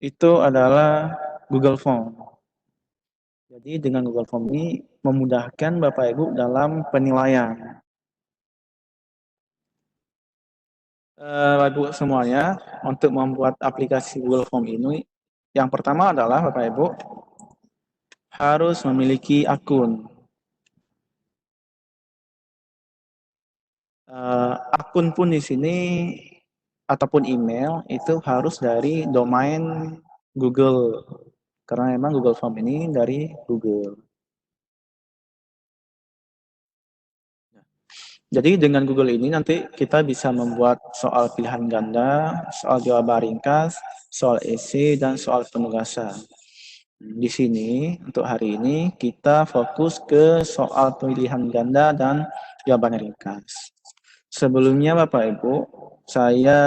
itu adalah Google Form. Jadi dengan Google Form ini memudahkan Bapak Ibu dalam penilaian. Bapak Ibu semuanya, untuk membuat aplikasi Google Form ini, yang pertama adalah Bapak Ibu harus memiliki akun. Akun pun di sini ataupun email itu harus dari domain Google, karena memang Google Form ini dari Google. Jadi dengan Google ini nanti kita bisa membuat soal pilihan ganda, soal jawaban ringkas, soal esai, dan soal penugasan. Di sini untuk hari ini kita fokus ke soal pilihan ganda dan jawaban ringkas. Sebelumnya Bapak Ibu, saya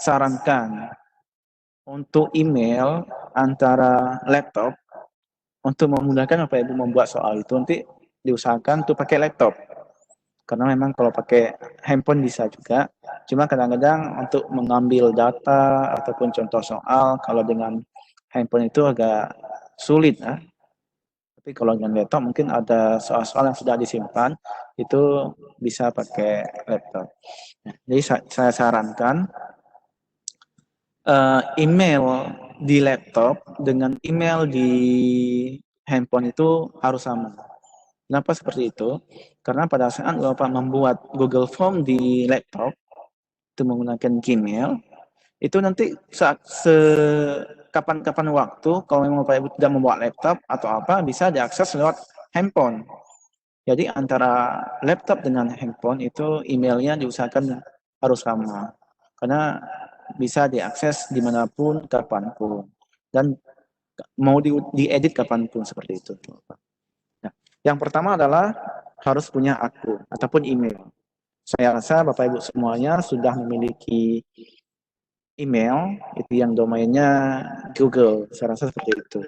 sarankan untuk email antara laptop untuk memudahkan Bapak Ibu membuat soal itu nanti diusahakan untuk pakai laptop. Karena memang kalau pakai handphone bisa juga, cuma kadang-kadang untuk mengambil data ataupun contoh soal kalau dengan handphone itu agak sulit ya. Tapi kalau dengan laptop mungkin ada soal-soal yang sudah disimpan itu bisa pakai laptop. Jadi saya sarankan email di laptop dengan email di handphone itu harus sama. Kenapa seperti itu? Karena pada saat Bapak membuat Google Form di laptop, itu menggunakan Gmail, itu nanti saat kapan-kapan waktu, kalau memang Bapak Ibu tidak membawa laptop atau apa, bisa diakses lewat handphone. Jadi antara laptop dengan handphone itu emailnya diusahakan harus sama. Karena bisa diakses dimanapun, kapanpun. Dan mau diedit kapanpun seperti itu. Nah, yang pertama adalah harus punya akun ataupun email. Saya rasa Bapak Ibu semuanya sudah memiliki email itu yang domainnya Google. Saya rasa seperti itu.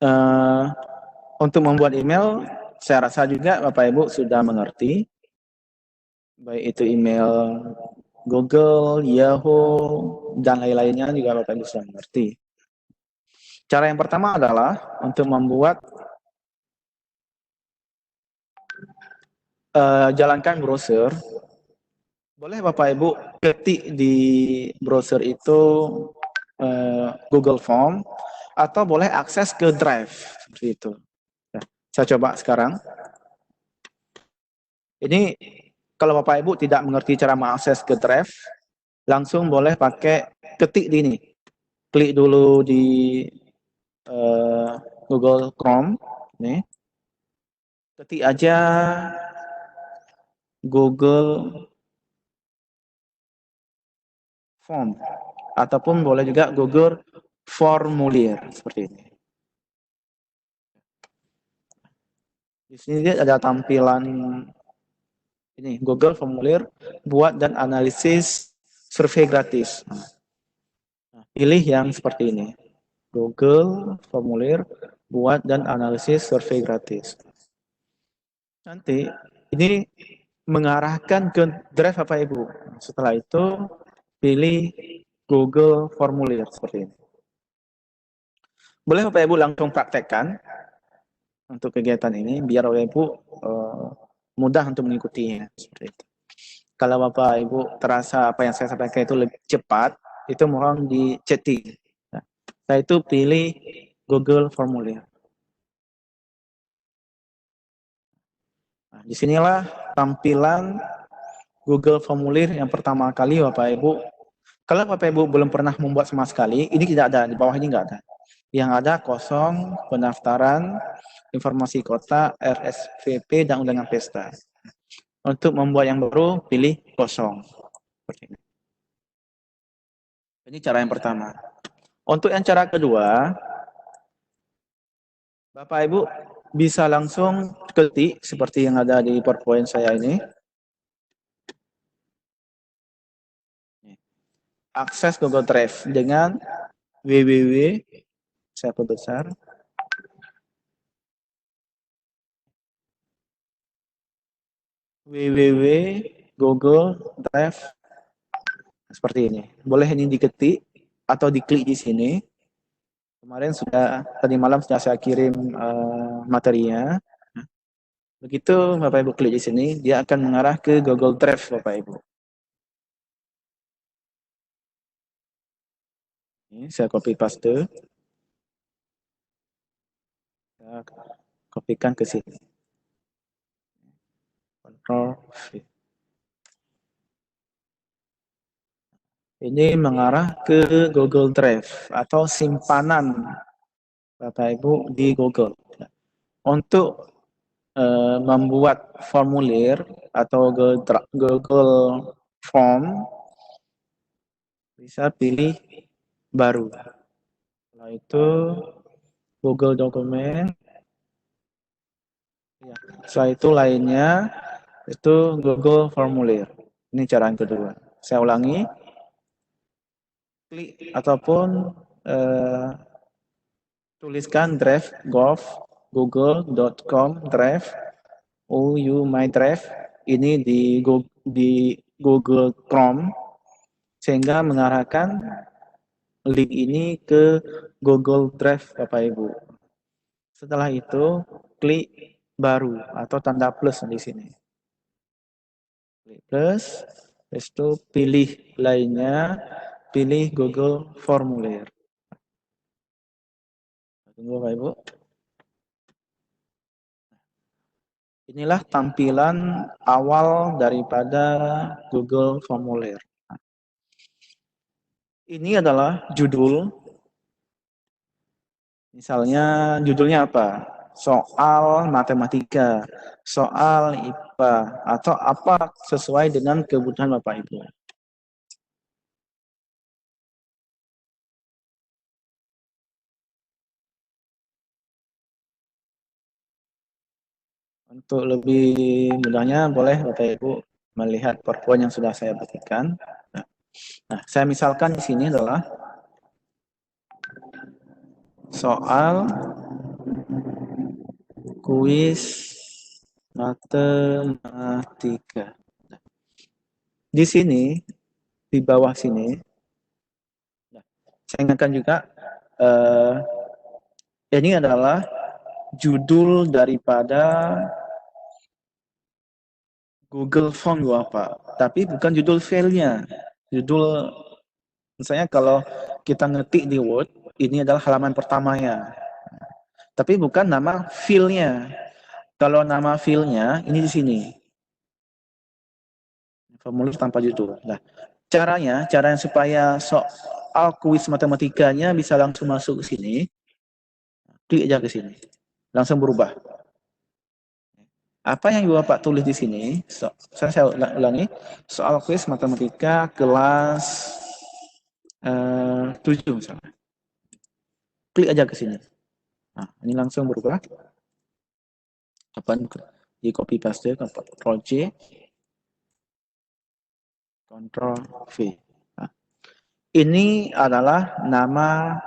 Uh, untuk membuat email, saya rasa juga Bapak Ibu sudah mengerti, baik itu email Google, Yahoo, dan lain-lainnya juga Bapak Ibu sudah mengerti. Cara yang pertama adalah untuk membuat jalankan browser. Boleh Bapak Ibu ketik di browser itu Google Form atau boleh akses ke Drive seperti itu. Nah, saya coba sekarang. Ini kalau Bapak Ibu tidak mengerti cara mengakses ke Drive, langsung boleh pakai ketik di ini. Klik dulu di Google Chrome, nih. Ketik aja Google Form ataupun boleh juga Google Formulir seperti ini. Di sini dia ada tampilan ini Google Formulir buat dan analisis survei gratis. Nah, pilih yang seperti ini. Google Formulir buat dan analisis survei gratis. Nanti ini mengarahkan ke Drive Bapak Ibu. Setelah itu pilih Google Formulir seperti ini. Boleh Bapak Ibu langsung praktekkan untuk kegiatan ini biar Bapak Ibu mudah untuk mengikutinya seperti itu. Kalau Bapak Ibu terasa apa yang saya sampaikan itu lebih cepat, itu mohon di chatting. Nah, setelah itu pilih Google Formulir. Nah, disinilah tampilan Google Formulir yang pertama kali Bapak Ibu. Kalau Bapak Ibu belum pernah membuat sama sekali, ini tidak ada, di bawah ini nggak ada. Yang ada kosong, pendaftaran, informasi kota, RSVP, dan undangan pesta. Untuk membuat yang baru, pilih kosong. Seperti ini. Ini cara yang pertama. Untuk yang cara kedua, Bapak Ibu bisa langsung ketik seperti yang ada di PowerPoint saya ini. Akses Google Drive dengan www, saya perbesar, www.google.drive. seperti ini. Boleh ini diketik atau diklik di sini. Kemarin tadi malam sudah saya kirim materinya. Begitu Bapak Ibu klik di sini, dia akan mengarah ke Google Drive Bapak Ibu. Ini saya copy paste. Saya kopikan ke sini. Ctrl V. Ini mengarah ke Google Drive atau simpanan Bapak Ibu di Google. Untuk membuat formulir atau Google Form, bisa pilih baru. Setelah itu Google Dokumen. Setelah itu lainnya itu Google Formulir. Ini cara yang kedua. Saya ulangi. Klik ataupun tuliskan drive google.com drive my drive ini di Google Chrome sehingga mengarahkan link ini ke Google Drive Bapak Ibu. Setelah itu klik baru atau tanda plus di sini. Klik plus, habis itu pilih lainnya, pilih Google Formulir. Tunggu Bapak Ibu. Inilah tampilan awal daripada Google Formulir. Ini adalah judul. Misalnya judulnya apa? Soal matematika, soal IPA, atau apa sesuai dengan kebutuhan Bapak Ibu. Untuk lebih mudahnya boleh Bapak Ibu melihat PowerPoint yang sudah saya berikan. Nah, saya misalkan di sini adalah soal kuis matematika. Di sini, di bawah sini, saya ingatkan juga, ini adalah judul daripada Google Form Bapak, tapi bukan judul filenya. Judul, misalnya kalau kita ngetik di Word, ini adalah halaman pertamanya. Tapi bukan nama filenya. Kalau nama filenya, ini di sini. Formulir tanpa judul. Nah, cara yang supaya soal kuis matematikanya bisa langsung masuk ke sini, klik aja ke sini. Langsung berubah. Apa yang Bapak tulis di sini, saya ulangi, soal kuis matematika kelas 7 misalnya. Klik aja ke sini. Nah, ini langsung berubah. Kapan di copy paste, Ctrl C, Ctrl V. Nah, ini adalah nama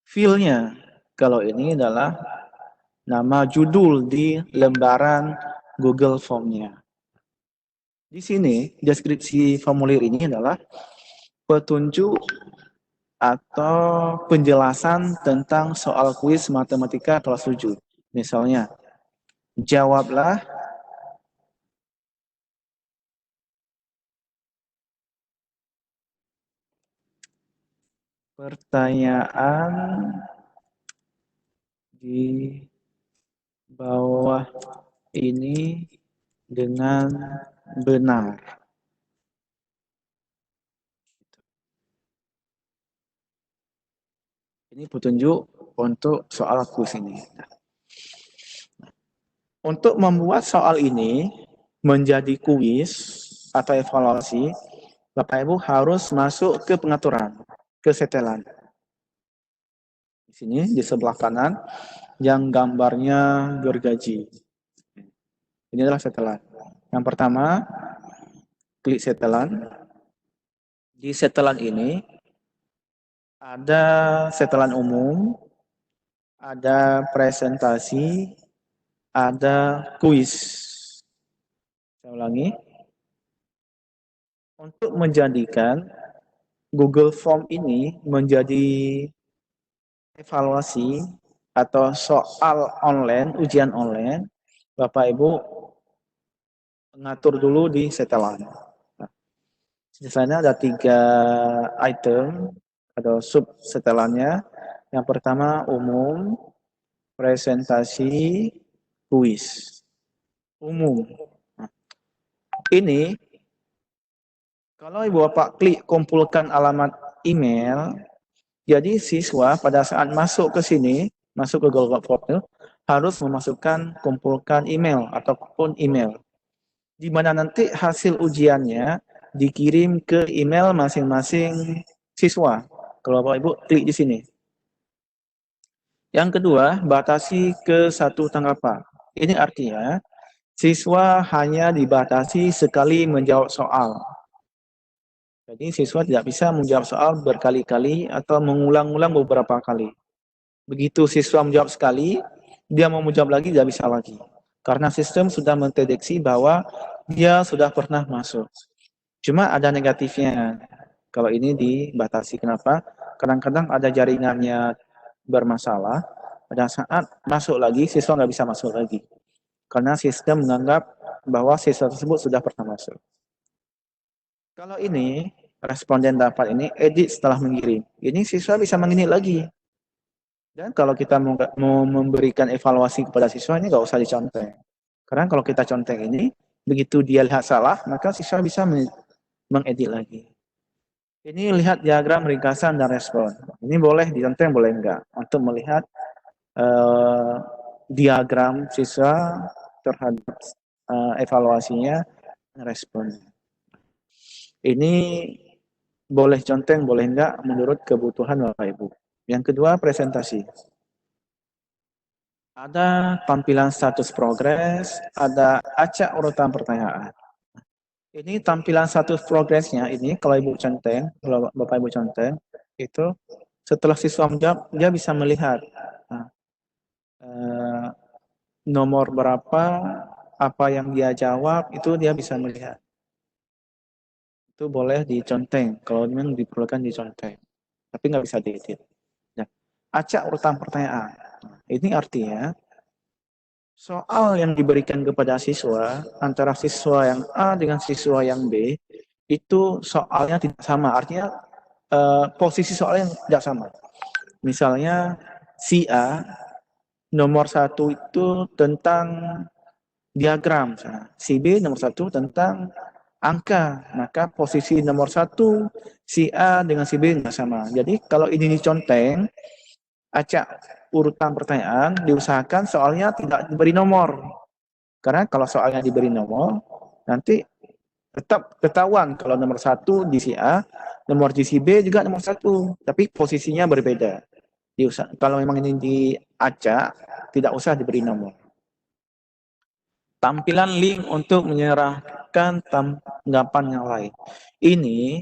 filenya. Kalau ini adalah nama judul di lembaran Google Form-nya. Di sini, deskripsi formulir ini adalah petunjuk atau penjelasan tentang soal kuis matematika kelas 7. Misalnya, jawablah pertanyaan di bawah ini dengan benar. Ini petunjuk untuk soal kuis ini. Untuk membuat soal ini menjadi kuis atau evaluasi, Bapak Ibu harus masuk ke pengaturan, ke setelan. Di sini di sebelah kanan yang gambarnya gergaji. Ini adalah setelan. Yang pertama, klik setelan. Di setelan ini ada setelan umum, ada presentasi, ada kuis. Saya ulangi. Untuk menjadikan Google Form ini menjadi evaluasi atau soal online, ujian online, Bapak Ibu mengatur dulu di setelan. Nah, di sana ada 3 item atau sub setelannya. Yang pertama umum, presentasi, kuis. Umum. Nah, ini kalau Ibu Bapak klik kumpulkan alamat email, jadi siswa pada saat masuk ke sini, masuk ke Google Form, harus memasukkan kumpulkan email ataupun email, di mana nanti hasil ujiannya dikirim ke email masing-masing siswa. Kalau Bapak Ibu klik di sini. Yang kedua, batasi ke 1 tanggapan. Ini artinya siswa hanya dibatasi sekali menjawab soal. Jadi siswa tidak bisa menjawab soal berkali-kali atau mengulang-ulang beberapa kali. Begitu siswa menjawab sekali, dia mau menjawab lagi tidak bisa lagi. Karena sistem sudah mendeteksi bahwa dia sudah pernah masuk. Cuma ada negatifnya. Kalau ini dibatasi. Kenapa? Kadang-kadang ada jaringannya bermasalah. Pada saat masuk lagi, siswa nggak bisa masuk lagi. Karena sistem menganggap bahwa siswa tersebut sudah pernah masuk. Kalau ini, responden dapat ini edit setelah mengirim. Ini siswa bisa mengedit lagi. Dan kalau kita mau memberikan evaluasi kepada siswa ini nggak usah dicontek. Karena kalau kita contek ini, begitu dia lihat salah, maka siswa bisa mengedit lagi. Ini lihat diagram ringkasan dan respon. Ini boleh dicontek, boleh enggak. Untuk melihat diagram siswa terhadap evaluasinya, respon. Ini boleh contek, boleh enggak menurut kebutuhan Bapak Ibu. Yang kedua, presentasi. Ada tampilan status progres, ada acak urutan pertanyaan. Ini tampilan status progresnya ini, kalau Ibu contek, kalau Bapak Ibu contek, itu setelah siswa menjawab, dia bisa melihat nah, nomor berapa, apa yang dia jawab, itu dia bisa melihat. Itu boleh diconteng, kalau memang diperlukan diconteng. Tapi nggak bisa diedit. Nah, acak urutan pertanyaan. Ini artinya soal yang diberikan kepada siswa antara siswa yang A dengan siswa yang B itu soalnya tidak sama. Artinya posisi soalnya tidak sama. Misalnya si A nomor 1 itu tentang diagram, si B nomor 1 tentang angka, maka posisi nomor 1 si A dengan si B nggak sama. Jadi kalau ini diconteng, acak urutan pertanyaan, diusahakan soalnya tidak diberi nomor. Karena kalau soalnya diberi nomor, nanti tetap ketahuan kalau nomor 1 di si A, nomor di si B juga nomor 1, tapi posisinya berbeda. Kalau memang ini diacak, tidak usah diberi nomor. Tampilan link untuk menyerahkan tanggapan yang lain. Ini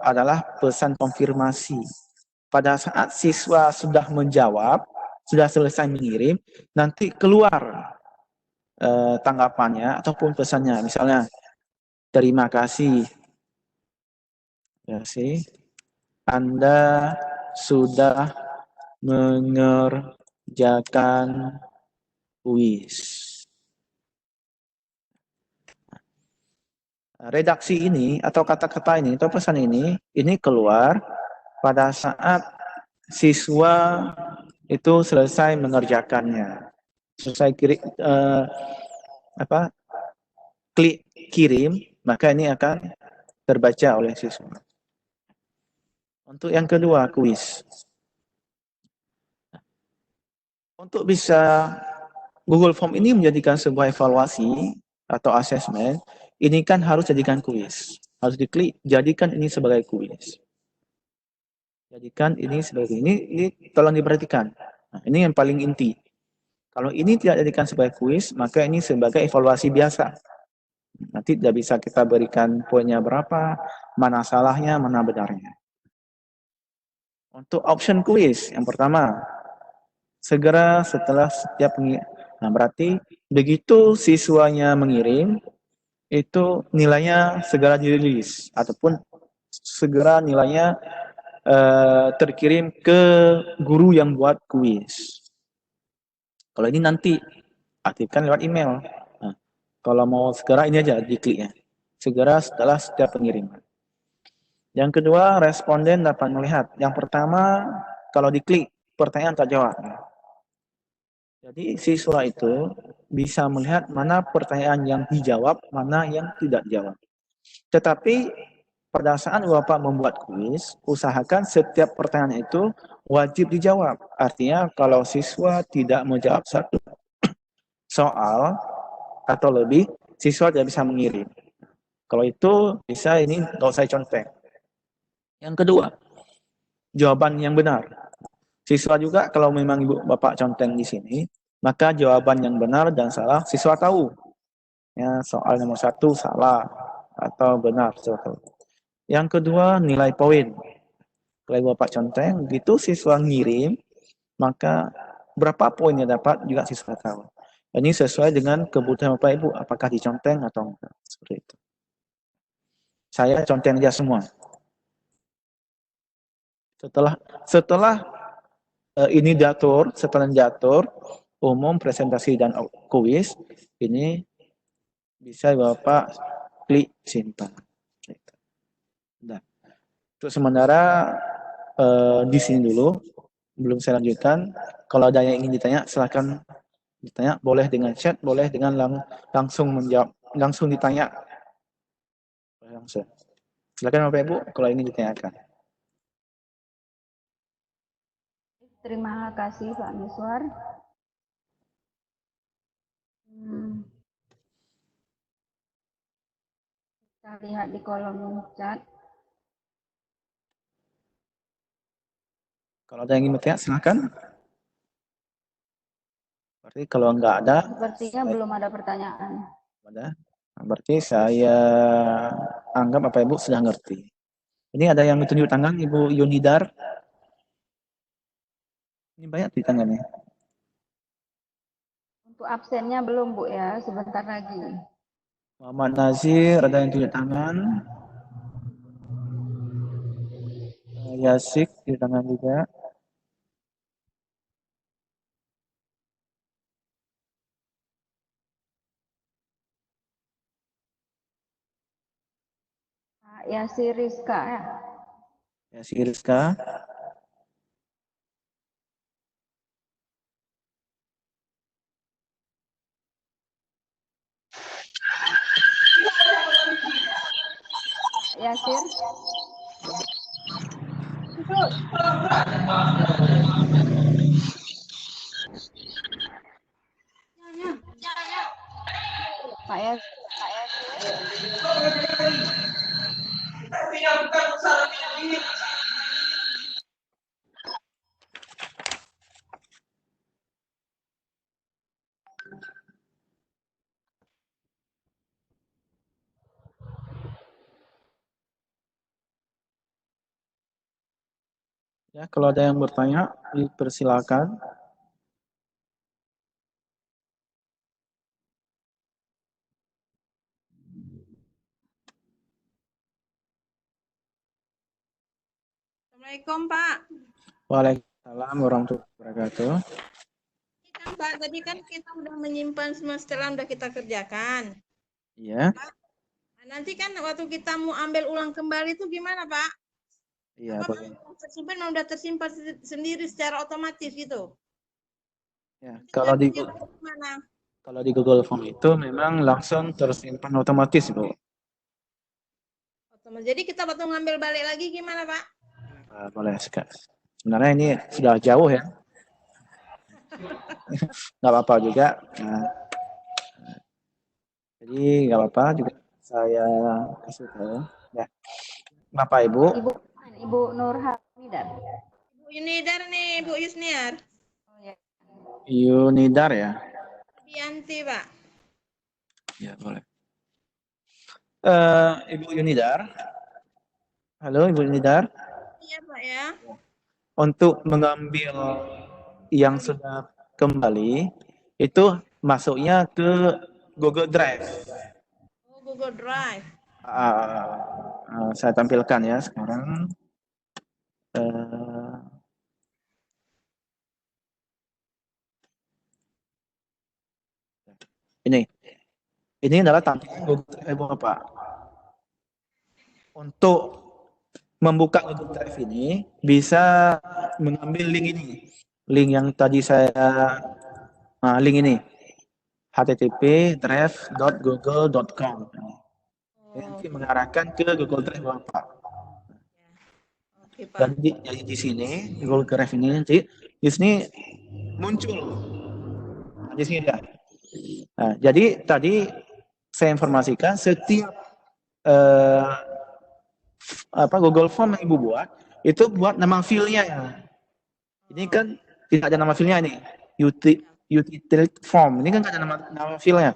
adalah pesan konfirmasi. Pada saat siswa sudah menjawab, sudah selesai mengirim, nanti keluar tanggapannya ataupun pesannya. Misalnya, terima kasih. Anda sudah mengerjakan kuis. Redaksi ini atau kata-kata ini atau pesan ini keluar pada saat siswa itu selesai mengerjakannya, selesai klik kirim, maka ini akan terbaca oleh siswa. Untuk yang kedua, kuis. Untuk bisa Google Form ini menjadikan sebuah evaluasi atau asesmen, ini kan harus jadikan kuis. Harus diklik, jadikan ini sebagai kuis. Jadikan ini sebagai ini tolong diperhatikan. Nah, ini yang paling inti. Kalau ini tidak jadikan sebagai kuis, maka ini sebagai evaluasi biasa. Nanti tidak bisa kita berikan poinnya berapa, mana salahnya, mana benarnya. Untuk option kuis, yang pertama, segera setelah setiap pengirim. Nah, berarti begitu siswanya mengirim, itu nilainya segera dirilis ataupun segera nilainya terkirim ke guru yang buat kuis. Kalau ini nanti aktifkan lewat email. Nah, kalau mau segera ini aja dikliknya. Segera setelah setiap pengiriman. Yang kedua, responden dapat melihat. Yang pertama, kalau diklik, pertanyaan tak jawab. Jadi siswa itu bisa melihat mana pertanyaan yang dijawab, mana yang tidak dijawab. Tetapi pada saat Bapak membuat kuis, usahakan setiap pertanyaan itu wajib dijawab. Artinya kalau siswa tidak menjawab satu soal atau lebih, siswa tidak bisa mengirim. Kalau itu bisa ini nggak usah contek. Yang kedua, jawaban yang benar. Siswa juga kalau memang ibu bapak conteng di sini, maka jawaban yang benar dan salah siswa tahu. Ya, soal nomor 1 salah atau benar siswa tahu. Yang kedua, nilai poin. Kalau bapak conteng, gitu siswa ngirim, maka berapa poin yang dapat juga siswa tahu. Ini sesuai dengan kebutuhan bapak ibu, apakah diconteng atau enggak. Seperti itu. Saya conteng aja semua. Setelah ini diatur, setelah diatur, umum, presentasi, dan kuis, ini bisa Bapak klik simpan. Nah, untuk sementara di sini dulu, belum saya lanjutkan. Kalau ada yang ingin ditanya, silakan ditanya. Boleh dengan chat, boleh dengan langsung menjawab, langsung ditanya. Langsung. Silakan Bapak Ibu, kalau ingin ditanyakan. Terima kasih Pak Miswar. Kita lihat di kolom chat. Kalau ada yang ingin bertanya, silakan. Berarti kalau nggak ada, sepertinya belum ada pertanyaan. Ada. Berarti saya anggap Bapak Ibu sudah ngerti. Ini ada yang tunjuk tangan, Ibu Yunidar. Ini banyak di tangannya. Untuk absennya belum Bu ya, sebentar lagi. Muhammad Nazir, ada yang tunjuk tangan. Yasik di tangan juga. Pak Yasir Rizka ya. Yasik Rizka. Yasir. Pak Yasir. Ya, kalau ada yang bertanya, dipersilakan. Assalamualaikum Pak. Waalaikumsalam warahmatullahi wabarakatuh. Ini kan Pak, tadi kan kita udah menyimpan semua setelah udah kita kerjakan. Iya. Pak, nah, nanti kan waktu kita mau ambil ulang kembali itu gimana Pak? Iya, apakah boleh. tersimpan udah tersimpan sendiri secara otomatis gitu? Ya, Mana? kalau di Google Form itu memang langsung tersimpan otomatis, Bu. Jadi kita waktu ngambil balik lagi gimana Pak? Boleh sekali. Sebenarnya ini sudah jauh ya. Nggak apa-apa juga. Nah, jadi nggak apa-apa juga saya kasih tahu. Ya. Bapak Ibu. Ibu Nur Hamidar. Ibu Yunidar nih, Bu Yusniar. Oh, ya. Yunidar ya. Bianti Pak. Ya boleh. Ibu Yunidar. Halo Ibu Yunidar. Iya Pak ya. Untuk mengambil yang sudah kembali itu masuknya ke Google Drive. Google Drive. Saya tampilkan ya sekarang. Ini adalah tampilan Google Drive Bapak. Untuk membuka Google Drive ini bisa mengambil link ini, link yang tadi saya link ini http://drive.google.com. Nanti mengarahkan ke Google Drive Bapak. Oke, Pak. Jadi di sini Google Drive ini nanti di sini muncul. Di sini ada. Nah, jadi tadi saya informasikan setiap Google Form yang Ibu buat itu buat nama filenya ya. Ini kan tidak ada nama filenya ini. Utility form ini kan tidak ada nama filenya.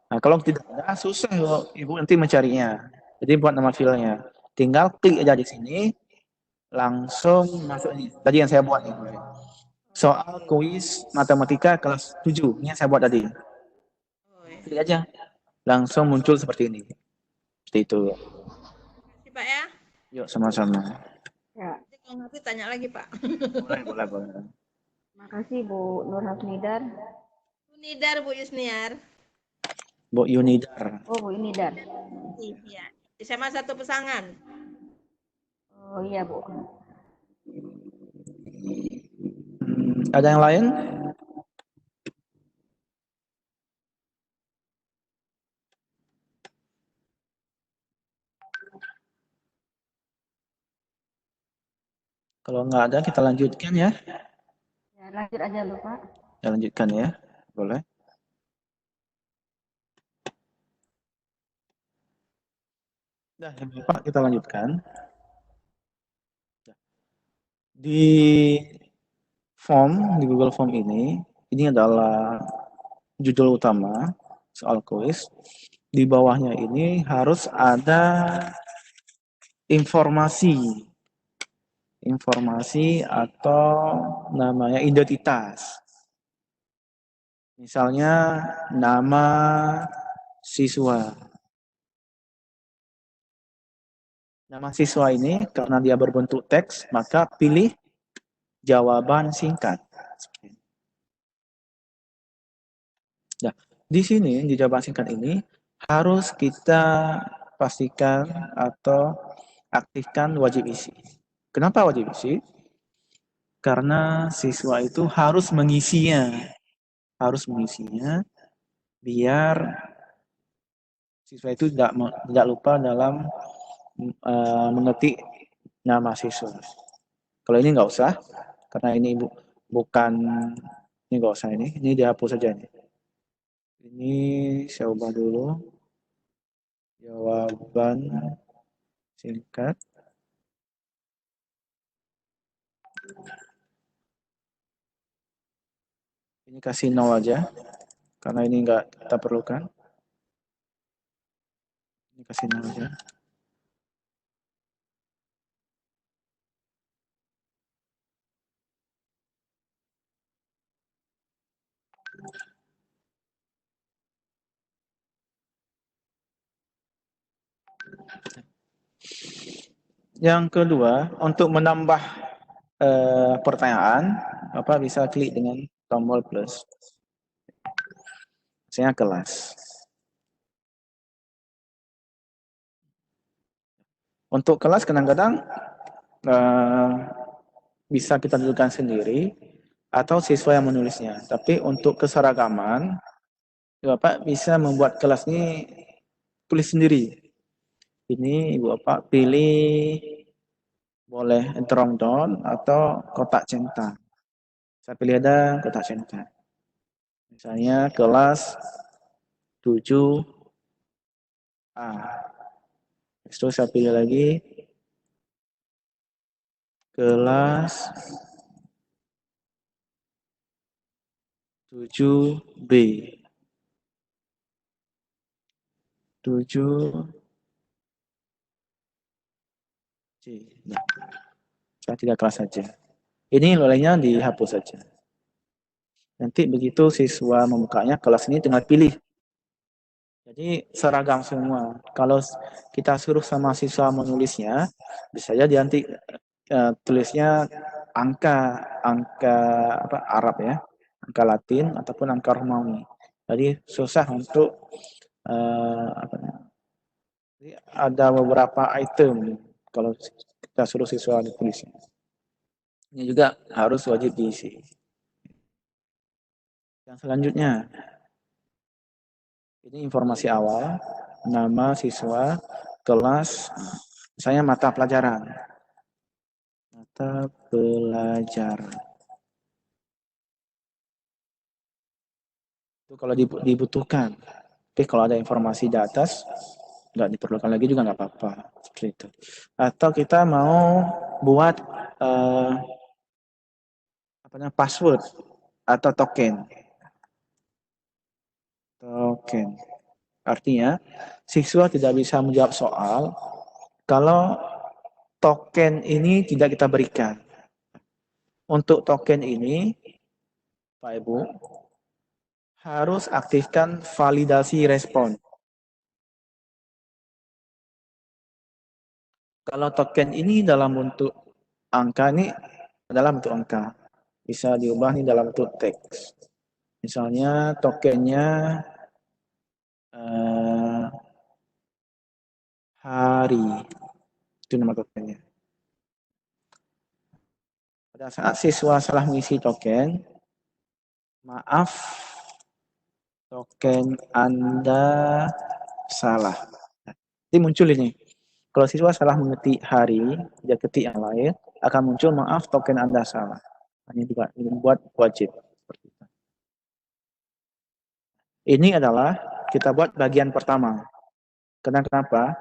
Nah, kalau tidak ada susah Ibu nanti mencarinya. Jadi buat nama filenya. Tinggal klik aja di sini langsung masuk ini. Tadi yang saya buat nih. Soal kuis matematika kelas 7. Ini yang saya buat tadi. Klik aja. Langsung muncul seperti ini. Seperti itu. Terima kasih, Pak ya. Yuk sama-sama. Ya, Nanti kalau ngerti tanya lagi, Pak. Boleh. terima kasih Bu Nur Hafnidar. Bu Nidar, Bu Yusniar. Bu Yunidar. Oh, Bu Yunidar. Iya. SMA 1 Pesangan. Oh iya, Bu. Ada yang lain? Kalau nggak ada, kita lanjutkan ya. Ya, lanjut aja lu, Pak. Kita lanjutkan ya. Boleh. Nah, Pak, kita lanjutkan. Di form, di Google Form ini adalah judul utama soal kuis. Di bawahnya ini harus ada informasi atau namanya identitas. Misalnya nama siswa. Nama siswa ini karena dia berbentuk teks, maka pilih jawaban singkat. Nah, di sini di jawaban singkat ini harus kita pastikan atau aktifkan wajib isi. Kenapa wajib isi? Karena siswa itu harus mengisinya biar siswa itu tidak lupa dalam mengetik nama siswa. Kalau ini nggak usah, karena ini bukan, ini nggak usah ini dihapus saja ini. Ini saya ubah dulu. Jawaban singkat. Ini kasih 0 aja, karena ini nggak kita perlukan. Ini kasih 0 aja. Yang kedua, untuk menambah pertanyaan, Bapak bisa klik dengan tombol plus. Misalnya kelas. Untuk kelas kadang-kadang bisa kita tentukan sendiri atau siswa yang menulisnya. Tapi untuk keseragaman, Bapak bisa membuat kelas ini tulis sendiri. Ini Ibu Bapak pilih boleh drop down atau kotak centang. Saya pilih ada kotak centang. Misalnya kelas 7A. Terus saya pilih lagi kelas 7B. 7C. Nah, saya tidak kelas saja. Ini nilainya dihapus saja. Nanti begitu siswa membukanya, kelas ini tinggal pilih Jadi seragam semua. Kalau kita suruh sama siswa menulisnya, bisa jadi nanti tulisnya angka apa Arab ya, angka Latin ataupun angka Romawi. Jadi susah untuk apa namanya, jadi ada beberapa item kalau kita suruh siswa ditulisnya. Ini juga harus wajib diisi. Yang selanjutnya, ini informasi awal, nama siswa, kelas, misalnya mata pelajaran. Mata pelajaran. Itu kalau dibutuhkan. Tapi kalau ada informasi di atas, nggak diperlukan lagi juga nggak apa-apa. Seperti itu. Atau kita mau buat apa namanya, password atau token. Token. Artinya, siswa tidak bisa menjawab soal kalau token ini tidak kita berikan. Untuk token ini, Pak Ibu, harus aktifkan validasi respon. Kalau token ini dalam bentuk angka, ini adalah bentuk angka. Bisa diubah nih dalam bentuk teks. Misalnya tokennya hari. Itu nama tokennya. Pada saat siswa salah mengisi token, maaf, token Anda salah. Jadi muncul ini. Kalau siswa salah mengetik hari, dia ketik yang lain, akan muncul maaf token Anda salah. Hanya dibuat wajib. Ini adalah kita buat bagian pertama. Kenapa?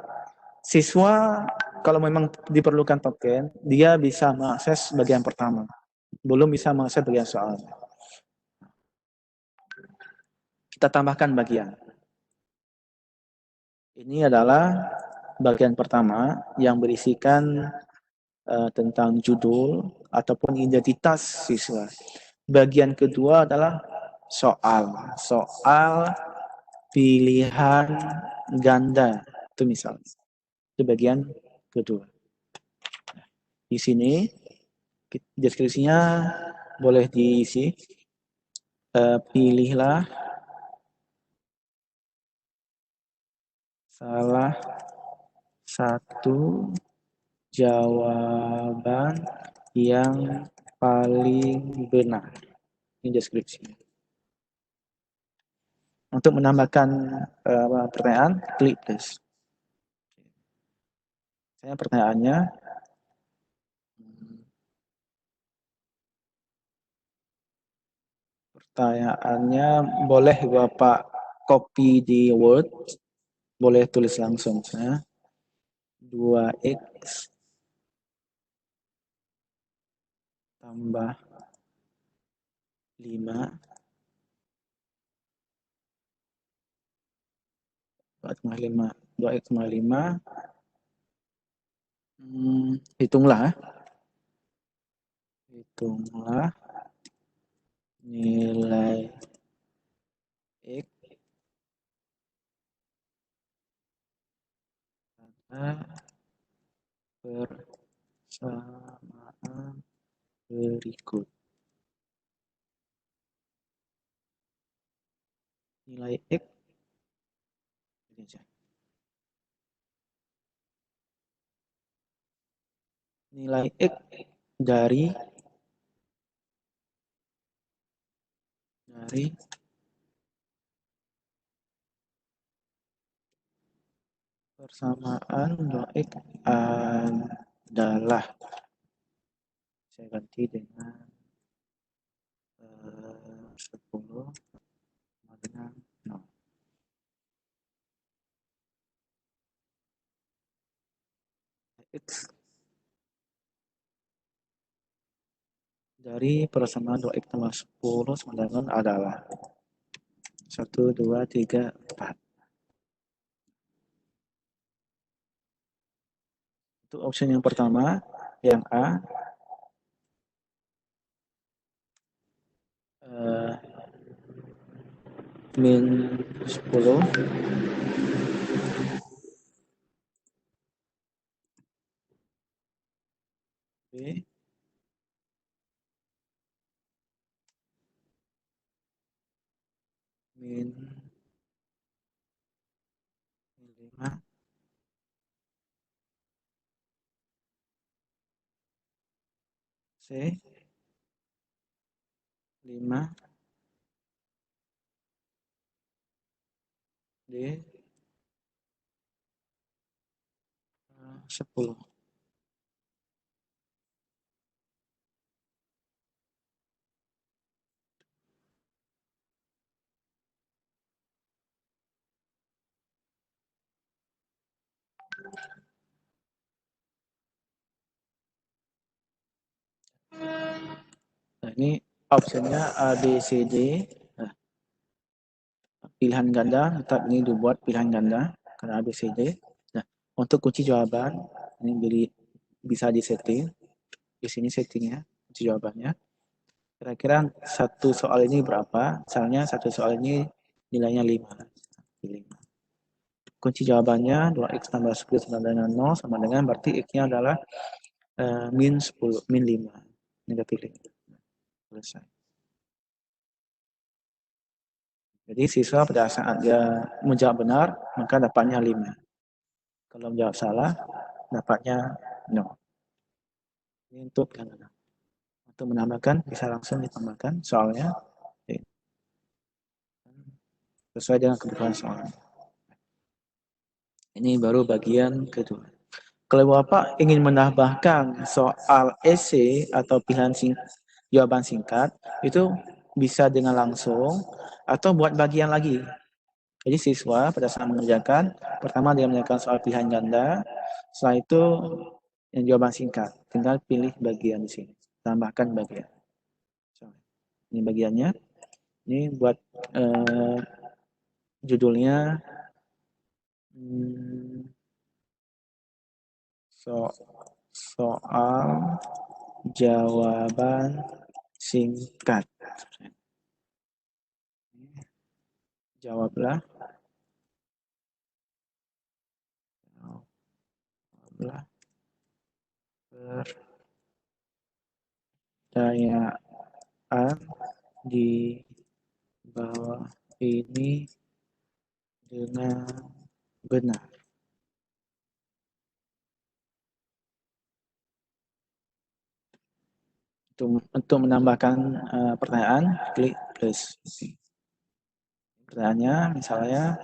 Siswa kalau memang diperlukan token, dia bisa mengakses bagian pertama. Belum bisa mengakses bagian soal. Kita tambahkan bagian. Ini adalah bagian pertama yang berisikan tentang judul ataupun identitas siswa. Bagian kedua adalah soal. Soal pilihan ganda. Itu misalnya. Itu bagian kedua. Di sini deskripsinya boleh diisi. Pilihlah salah satu jawaban yang paling benar. Ini deskripsinya. Untuk menambahkan pertanyaan, klik plus. Saya pertanyaannya, boleh Bapak copy di Word, boleh tulis langsung. 2x tambah 5 2x tambah 5 hitunglah nilai x pada persamaan berikut. Nilai x nilai x dari persamaan 2x adalah, saya ganti dengan 10 dengan 0. X dari persamaan 2x tambah 10 sama dengan adalah 1, 2, 3, 4. Itu opsi yang pertama, yang A. Min 10 B. Min 5. C. 5. D. 10. Nah, ini opsinya A, B, C, D. Nah, pilihan ganda tetap ini dibuat pilihan ganda karena A, B, C, D. Nah, untuk kunci jawaban ini bisa disetting. Di sini settingnya, kunci jawabannya. Kira-kira satu soal ini berapa? Misalnya satu soal ini nilainya 5. Kunci jawabannya 2x tambah 10 sama dengan 0 sama dengan berarti x-nya adalah min 10, min 5. Negatif 5. Selesai. Jadi siswa pada saat dia menjawab benar, maka dapatnya 5. Kalau menjawab salah, dapatnya 0. Ini untuk menambahkan, bisa langsung ditambahkan soalnya. Sesuai dengan kebutuhan soal. Ini baru bagian kedua. Kalau Bapak ingin menambahkan soal esai atau jawaban singkat, itu bisa dengan langsung atau buat bagian lagi. Jadi siswa pada saat mengerjakan, pertama dia mengerjakan soal pilihan ganda, setelah itu yang jawaban singkat. Tinggal pilih bagian di sini, tambahkan bagian. Ini bagiannya. Ini buat judulnya soal jawaban singkat. Jawablah pertanyaan di bawah ini dengan benar. Untuk menambahkan pertanyaan, klik plus. Pertanyaannya misalnya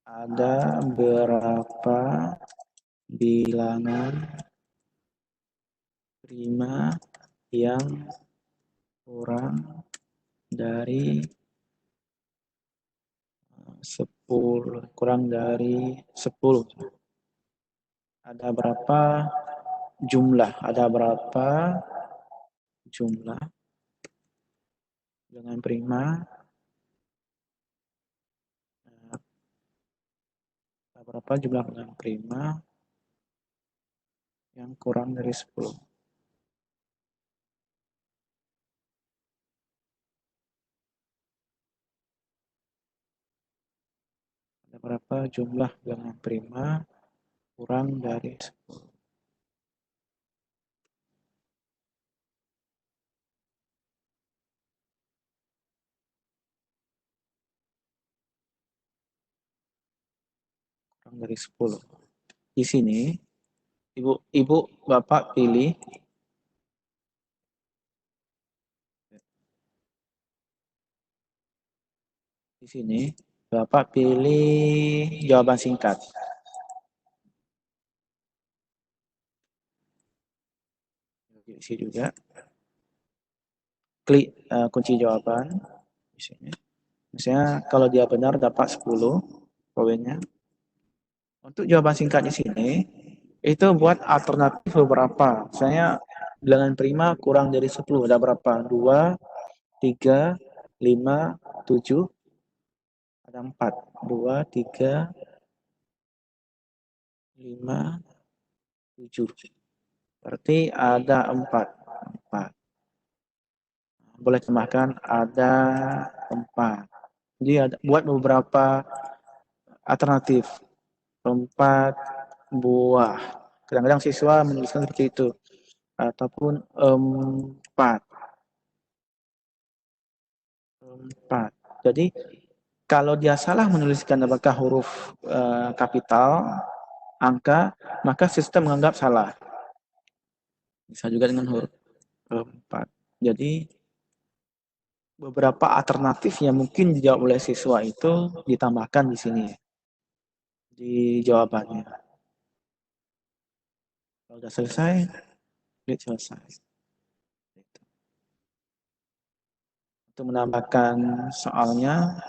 ada berapa bilangan prima yang kurang dari 10, kurang dari 10. Ada berapa jumlah dengan prima berapa jumlah dengan prima yang kurang dari 10. Ada berapa jumlah dengan prima kurang dari 10. Kurang dari 10. Di sini Ibu Bapak pilih di sini Bapak pilih jawaban singkat. Isi juga. Klik kunci jawaban di sini. Misalnya kalau dia benar dapat 10 poinnya. Untuk jawaban singkat di sini itu buat alternatif beberapa. Misalnya bilangan prima kurang dari 10 ada berapa? 2, 3, 5, 7. Ada 4. 2, 3, 5, 7. Berarti ada 4. Boleh tambahkan ada 4. Jadi buat beberapa alternatif. 4 buah. Kadang-kadang siswa menuliskan seperti itu. Ataupun 4. Jadi kalau dia salah menuliskan apakah huruf kapital, angka, maka sistem menganggap salah. Bisa juga dengan huruf 4. Jadi beberapa alternatif yang mungkin dijawab oleh siswa itu ditambahkan di sini di jawabannya. Kalau sudah selesai, klik selesai. Untuk menambahkan soalnya,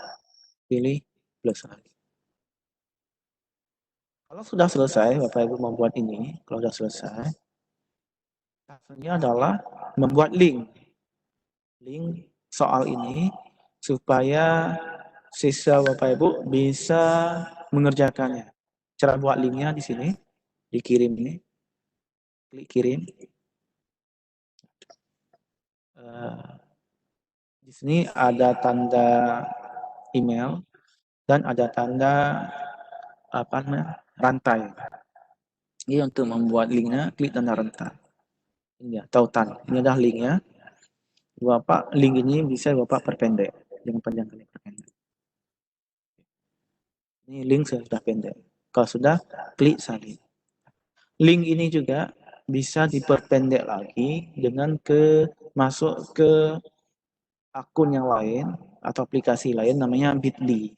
pilih selesai. Kalau sudah selesai, Bapak Ibu membuat ini, kalau sudah selesai, hasilnya adalah membuat link soal ini supaya siswa Bapak Ibu bisa mengerjakannya. Cara buat linknya di sini, dikirim ini, klik kirim. Di sini ada tanda email dan ada tanda rantai. Ini untuk membuat linknya, klik tanda rantai. Ini ya, tautan. Ini adalah linknya. Bapak link ini bisa Bapak perpendek, jangan panjang kali perpendek. Ini link sudah pendek. Kalau sudah, klik salin. Link ini juga bisa diperpendek lagi dengan masuk ke akun yang lain atau aplikasi lain namanya Bitly.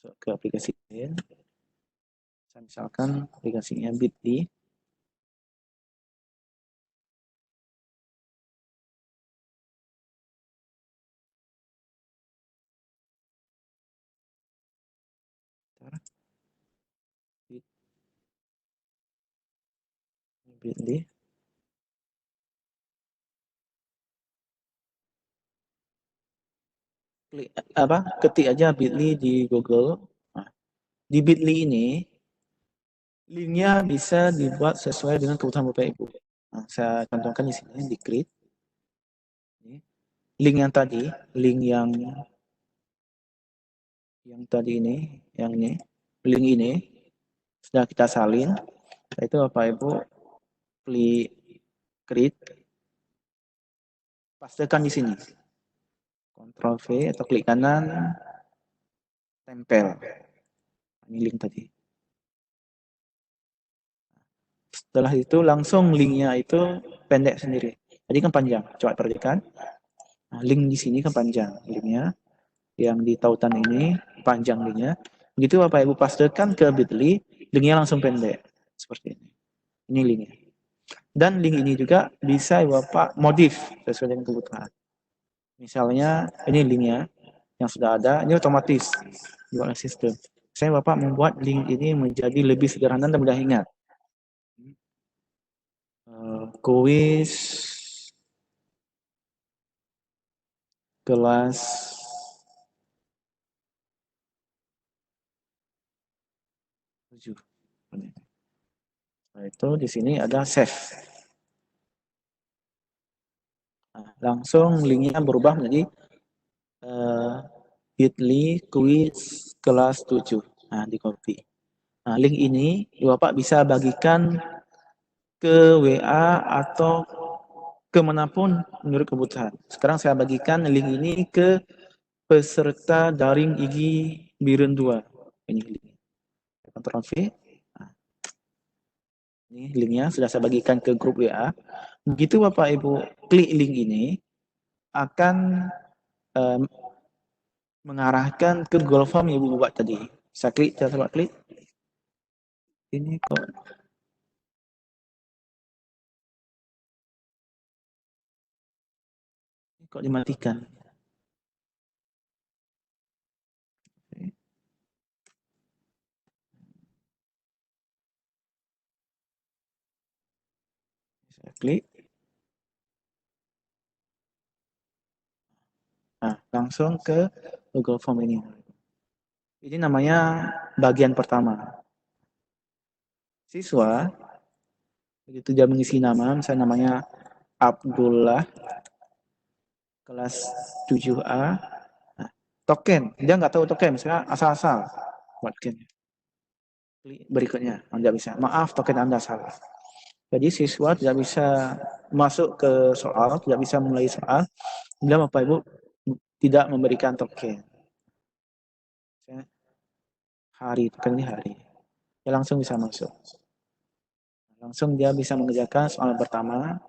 Masuk ke aplikasi lain. Misalkan aplikasinya Bitly. Bitly. Klik ketik aja Bitly di Google. Nah, di Bitly ini linknya bisa dibuat sesuai dengan kebutuhan Bapak Ibu. Nah, saya contohkan di sini di create. Link yang tadi, link yang tadi ini, yang ini, link ini sudah kita salin. Itu Bapak Ibu klik create, pastekan di sini. Ctrl V atau klik kanan, tempel. Ini link tadi. Setelah itu langsung linknya itu pendek sendiri. Tadi kan panjang. Coba perhatikan. Nah, link di sini kan panjang linknya. Yang di tautan ini panjang linknya. Begitu Bapak Ibu pastekan ke Bitly, linknya langsung pendek. Seperti ini. Ini linknya. Dan link ini juga bisa Bapak modif sesuai dengan kebutuhan. Misalnya ini linknya yang sudah ada, ini otomatis dibuat oleh sistem. Saya Bapak membuat link ini menjadi lebih sederhana dan mudah ingat. Kuis kelas 7. Nah, itu di sini ada save. Nah, langsung linknya berubah menjadi Bitly kuis kelas 7. Nah, di copy. Nah, link ini Bapak bisa bagikan ke WA atau kemanapun menurut kebutuhan. Sekarang saya bagikan link ini ke peserta daring IGI Biren 2. Ini linknya. Ctrl V. Nah, ini linknya sudah saya bagikan ke grup WA. Begitu Bapak Ibu klik link ini, akan mengarahkan ke Google Form yang Ibu buat tadi. Saya klik, saya coba klik. Ini kok dimatikan. Saya klik. Nah, langsung ke Google Form ini. Ini namanya bagian pertama. Siswa, begitu dia mengisi nama, misalnya namanya Abdullah, kelas 7A. Nah, token, dia nggak tahu token, misalnya asal-asal buat token. Klik berikutnya, Anda bisa. Maaf, token Anda salah. Jadi siswa tidak bisa masuk ke soal, tidak bisa mulai soal, bila Bapak Ibu tidak memberikan token. Hari, token ini hari. Dia langsung bisa masuk. Langsung dia bisa mengerjakan soal pertama.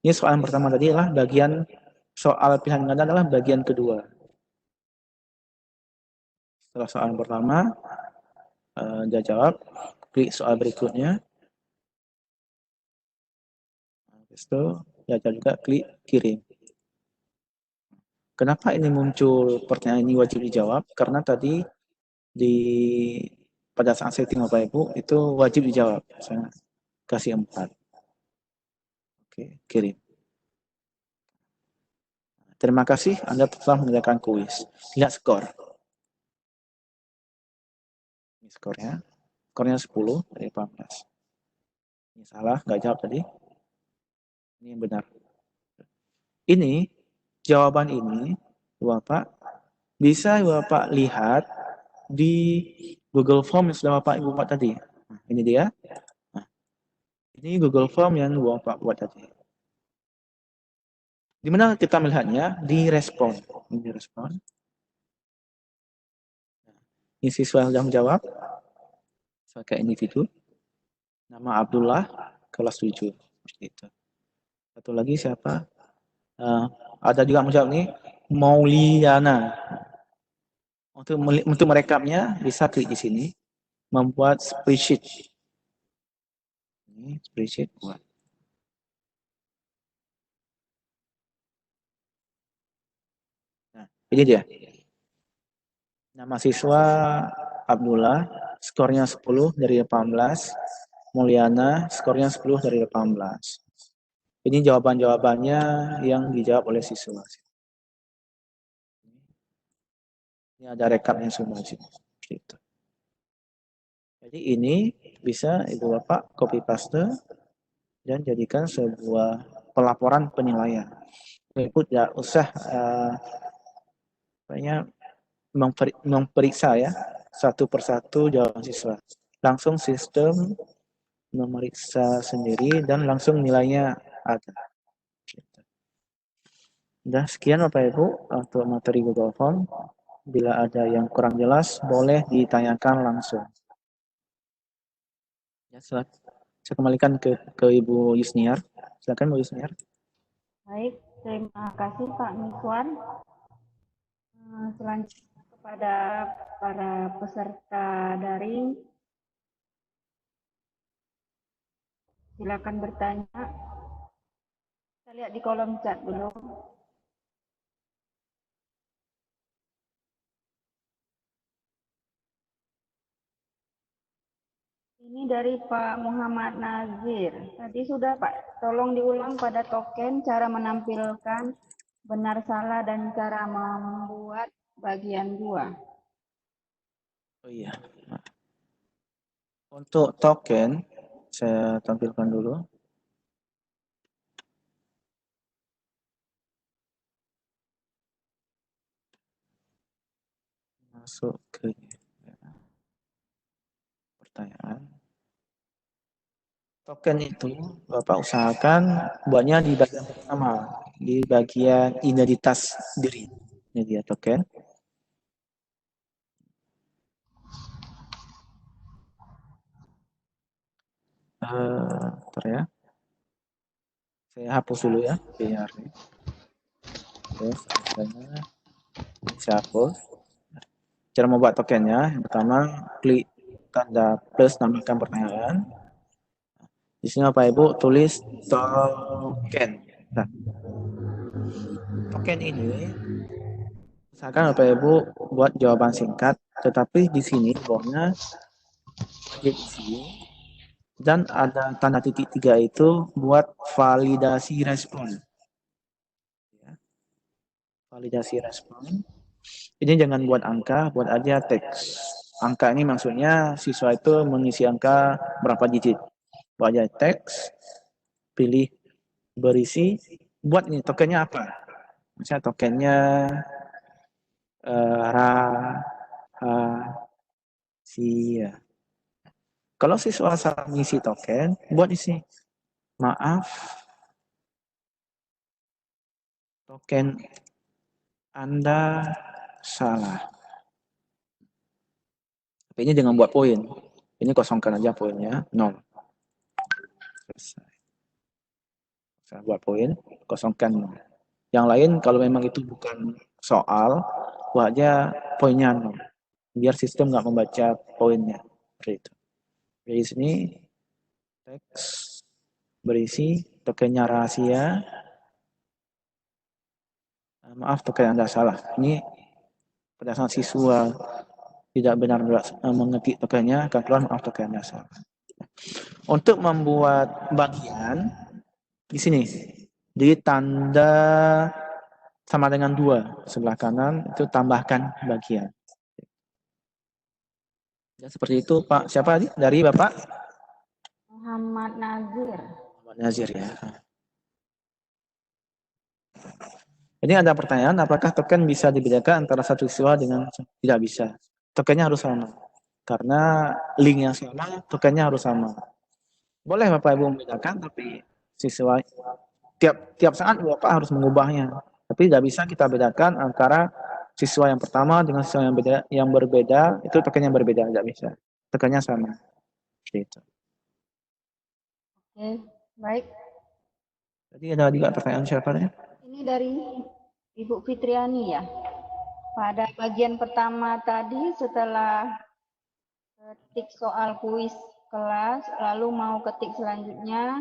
Ini soal pertama tadi adalah bagian soal pilihan ganda adalah bagian kedua. Setelah soal pertama, dia jawab, klik soal berikutnya. Habis itu, dia juga klik kirim. Kenapa ini muncul pertanyaan ini wajib dijawab? Karena tadi pada saat setting Bapak Ibu itu wajib dijawab. Saya kasih 4. Oke, kirim. Terima kasih Anda telah mengerjakan kuis. Lihat skor. Ini skornya. Skornya 10 dari 14. Ini salah, nggak jawab tadi. Ini yang benar. Ini, jawaban ini, Bapak, bisa Bapak lihat di Google Form yang sudah Bapak Ibu buat tadi. Nah, ini dia. Nah, ini Google Form yang Bapak buat tadi. Di mana kita melihatnya? Di respon. Ini respon. Ini siswa yang sudah menjawab. Sebagai individu. Nama Abdullah, kelas 7. Seperti itu. Satu lagi siapa? Ada juga menjawab nih, Mauliana. Untuk merekamnya, bisa klik di sini. Membuat spreadsheet. Ini spreadsheet buat. Nah, ini dia. Nama siswa Abdullah, skornya 10 dari 18. Mulyana, skornya 10 dari 18. Ini jawaban-jawabannya yang dijawab oleh siswa. Ini ada rekapnya semua di sini. Gitu. Jadi ini bisa Ibu Bapak copy paste dan jadikan sebuah pelaporan penilaian. Ibu tidak usah memeriksa ya satu persatu jawaban siswa. Langsung sistem memeriksa sendiri dan langsung nilainya ada. Udah sekian Bapak Ibu untuk materi Google Form. Bila ada yang kurang jelas boleh ditanyakan langsung. Ya, saya kembalikan ke Ibu Yusniar. Silakan Bu Yusniar. Baik, terima kasih Pak Miswan. Selanjutnya kepada para peserta daring, silakan bertanya. Kita lihat di kolom chat dulu. Ini dari Pak Muhammad Nazir. Tadi sudah Pak, tolong diulang pada token cara menampilkan benar salah dan cara membuat bagian 2. Oh iya. Untuk token saya tampilkan dulu. Masuk ke pertanyaan. Token itu Bapak usahakan buatnya di bagian pertama, di bagian identitas diri. Ini dia token. Bentar ya. Saya hapus dulu ya biar. Terus saya hapus. Cara membuat tokennya, yang pertama klik tanda plus namakan pertanyaan. Di sini Bapak Ibu tulis token. Nah, token ini misalkan Bapak Ibu buat jawaban singkat, tetapi di sini bawahnya wajib isi dan ada tanda titik 3 itu buat validasi respon. Validasi respon. Ini jangan buat angka, buat aja teks. Angka ini maksudnya siswa itu mengisi angka berapa digit. Buat aja teks, pilih berisi, buat ini tokennya apa. Misalnya tokennya rahasia. Kalau siswa salah mengisi token, buat di sini. Maaf, token Anda salah. Tapi ini dengan buat poin. Ini kosongkan aja poinnya, 0. Selesai. Saya buat poin, kosongkan 0. Yang lain kalau memang itu bukan soal, buat aja poinnya 0. Biar sistem nggak membaca poinnya. Seperti itu. Di sini teks berisi tokennya rahasia. Maaf, token Anda salah. Ini berdasarkan siswa tidak benar mengetik tokennya, akan keluar maaf token Anda salah. Untuk membuat bagian di sini di tanda sama dengan 2 sebelah kanan itu tambahkan bagian. Ya, seperti itu Pak. Siapa tadi? Dari Bapak? Muhammad Nazir. Muhammad Nazir ya. Ini ada pertanyaan, apakah token bisa dibedakan antara satu siswa dengan tidak bisa? Tokennya harus sama. Karena link yang sama, tokennya harus sama. Boleh Bapak Ibu membedakan, tapi siswa tiap saat Bapak harus mengubahnya. Tapi tidak bisa kita bedakan antara siswa yang pertama dengan siswa yang berbeda, itu tokennya berbeda, tidak bisa. Tokennya sama. Seperti itu. Oke, baik. Tadi ada juga pertanyaan siapa ya? Ini dari Ibu Fitriani ya. Pada bagian pertama tadi setelah ketik soal kuis kelas, lalu mau ketik selanjutnya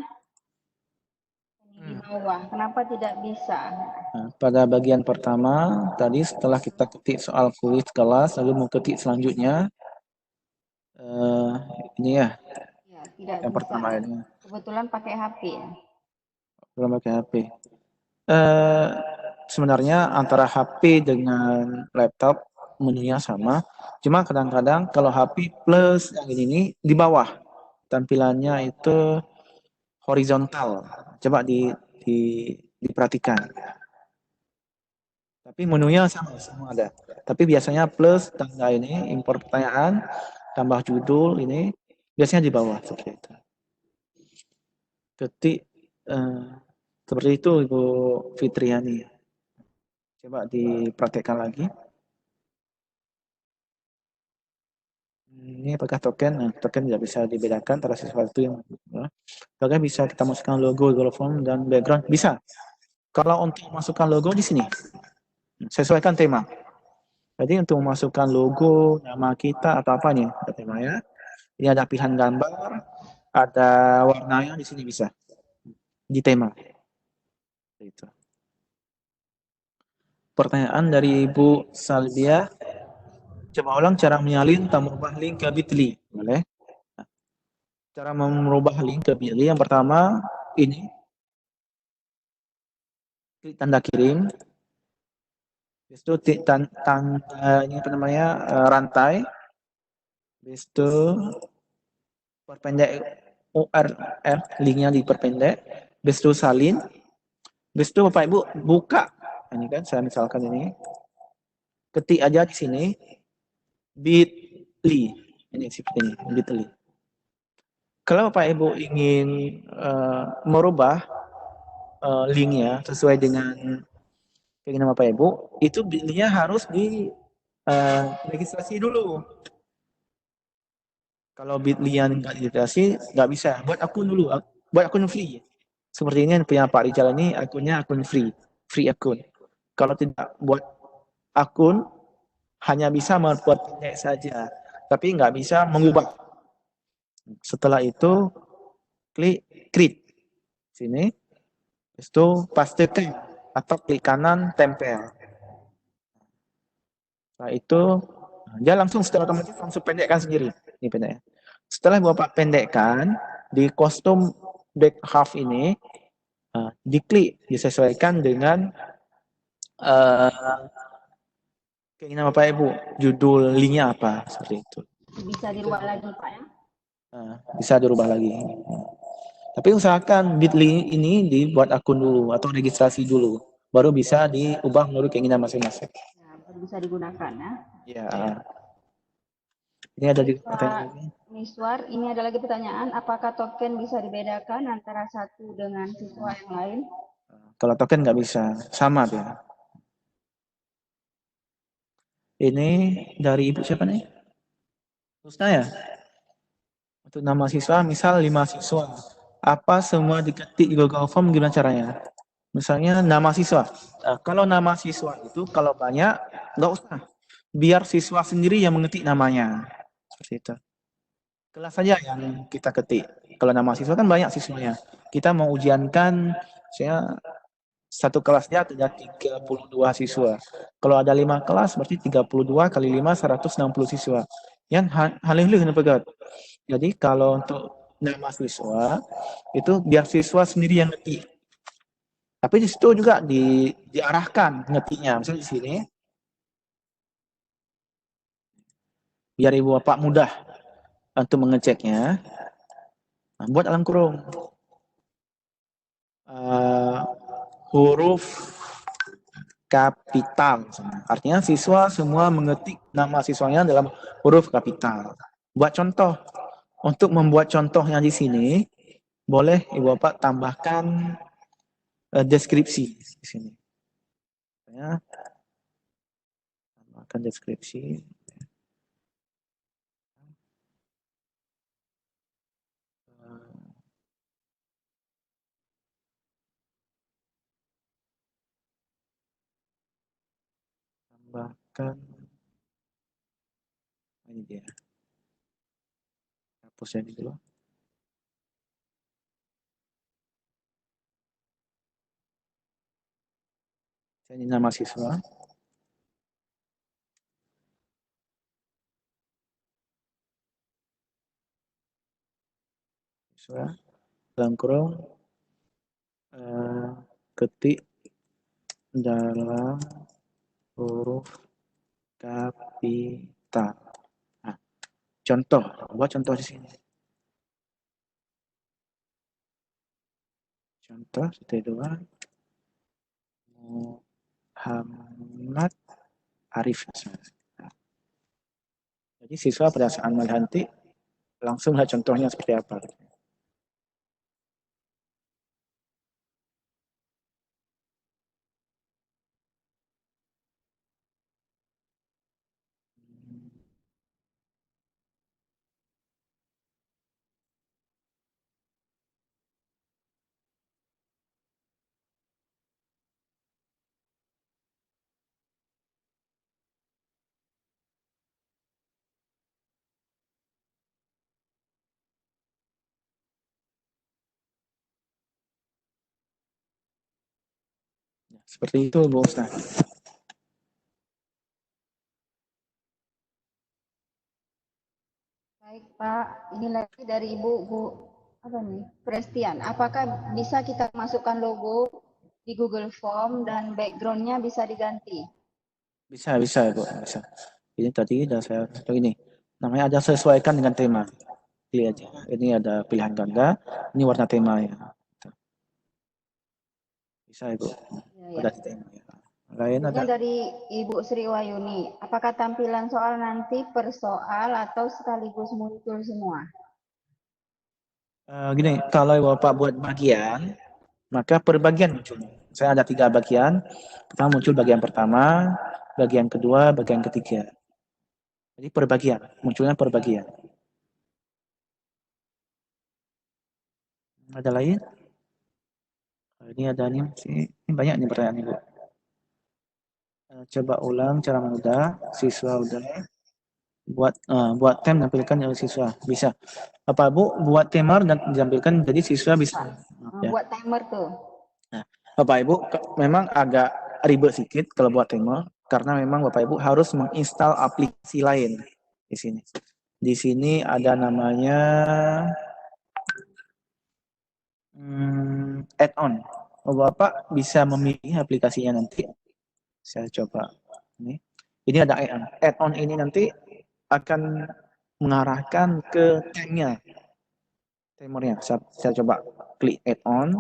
di bawah. Kenapa tidak bisa? Nah, pada bagian pertama tadi setelah kita ketik soal kuis kelas, lalu mau ketik selanjutnya, ini ya. Ya, tidak Yang bisa. pertama ini. Kebetulan pakai HP ya. Belum pakai HP. Sebenarnya antara HP dengan laptop menunya sama, cuma kadang-kadang kalau HP plus yang ini di bawah tampilannya itu horizontal. Coba diperhatikan. Tapi menunya sama, semua ada. Tapi biasanya plus tanda ini import pertanyaan tambah judul ini biasanya di bawah seperti itu. Ketik seperti itu Ibu Fitriani. Coba dipraktekkan lagi. Ini apakah token? Nah, token tidak bisa dibedakan antara sesuatu yang apakah bisa kita masukkan logo, Google Form dan background? Bisa. Kalau untuk masukkan logo di sini, sesuaikan tema. Jadi untuk memasukkan logo, nama kita atau apa nih, ada tema ya. Ini ada pilihan gambar, ada warnanya di sini bisa di tema. Itu. Pertanyaan dari Ibu Salbia. Coba ulang cara menyalin atau merubah link ke Bitly. Boleh? Cara merubah link ke Bitly yang pertama ini. Klik tanda kirim. Habis itu tanda ini apa namanya? Rantai. Habis itu perpendek URL, linknya diperpendek. Habis itu salin. Habis itu Bapak Ibu buka. Ini kan saya misalkan ini. Ketik aja di sini. Bitly. Ini seperti ini, Bitly. Kalau Bapak Ibu ingin merubah linknya sesuai dengan keinginan Bapak Ibu, itu Bitly-nya harus di registrasi dulu. Kalau Bitly yang nggak registrasi, nggak bisa. Buat akun dulu, buat akun free. Seperti ini punya Pak Rijal ini akunnya akun free akun. Kalau tidak buat akun, hanya bisa membuat pendek saja, tapi nggak bisa mengubah. Setelah itu klik create sini, itu pastikan atau klik kanan tempel. Setelah itu dia langsung secara otomatis langsung pendekkan sendiri. Ini pendek. Setelah Bapak pendekkan di kostum back half ini, diklik disesuaikan dengan keinginan Bapak Ibu, judul linknya apa seperti itu. Bisa dirubah lagi Pak ya? Bisa dirubah lagi. Tapi usahakan Bitly ini dibuat akun dulu atau registrasi dulu, baru bisa diubah menurut keinginan masing-masing. Ya, bisa digunakan ya. Ya. Ini ada di Pak pertanyaan lagi. Miswar, ini ada lagi pertanyaan, apakah token bisa dibedakan antara satu dengan siswa yang lain? Kalau token nggak bisa, sama dia. Ini dari Ibu siapa nih? Husna ya? Untuk nama siswa, misal 5 siswa. Apa semua diketik di Google Form, gimana caranya? Misalnya nama siswa. Kalau nama siswa itu, kalau banyak, nggak usah. Biar siswa sendiri yang mengetik namanya. Seperti itu. Kelas saja yang kita ketik. Kalau nama siswa kan banyak siswanya. Kita mau ujiankan, saya satu kelasnya ada 32 siswa. Kalau ada 5 kelas, berarti 32 kali 5, 160 siswa. Yang halih-halih pegat. Jadi kalau untuk nama siswa, itu biar siswa sendiri yang ngetik. Tapi di situ juga diarahkan ngetiknya. Misalnya di sini, biar ibu bapak mudah untuk mengeceknya, buat dalam kurung. Huruf kapital. Artinya siswa semua mengetik nama siswanya dalam huruf kapital. Buat contoh. Untuk membuat contohnya di sini, boleh Ibu Bapak tambahkan deskripsi di sini. Ya, tambahkan deskripsi. Tambahkan. Ini dia. Hapus yang dulu. Ini nama siswa. Siswa. Dalam kurung. Ketik dalam huruf kapital. Nah, contoh. Buat contoh di sini. Contoh, T2. Muhammad Arif. Jadi siswa pada saat melihat nanti langsung lihat contohnya seperti apa. Seperti itu, Bu Ustaz. Baik Pak, ini lagi dari Ibu apa nih? Prestian. Apakah bisa kita masukkan logo di Google Form dan backgroundnya bisa diganti? Bisa, Bu. Bisa. Ini tadi sudah saya ini. Namanya ada sesuaikan dengan tema. Lihat aja. Ini ada pilihan ganda, ini warna tema ya. Bisa, Ibu. Ya, Ada ya. tema ya. Lain ada. Dari Ibu Sri Wayuni, apakah tampilan soal nanti per soal atau sekaligus muncul semua? Gini, kalau Bapak buat bagian, maka per bagian muncul. Saya ada 3 bagian. Pertama muncul bagian pertama, bagian kedua, bagian ketiga. Jadi per bagian, munculnya per bagian. Ada lain? Ini ada nih, ini banyak nih pertanyaan Ibu. Coba ulang cara mudah, siswa udah. Buat tem menampilkan oleh siswa bisa. Apa Bu buat timer dan ditampilkan jadi siswa bisa. Ya. Buat timer tuh. Nah, Bapak Ibu memang agak ribet sedikit kalau buat timer karena memang Bapak Ibu harus menginstal aplikasi lain di sini. Di sini ada namanya add-on. Bapak bisa memilih aplikasinya nanti. Saya coba ini. Ini ada add-on. Add-on ini nanti akan mengarahkan ke temnya. Timernya. Saya coba klik add-on.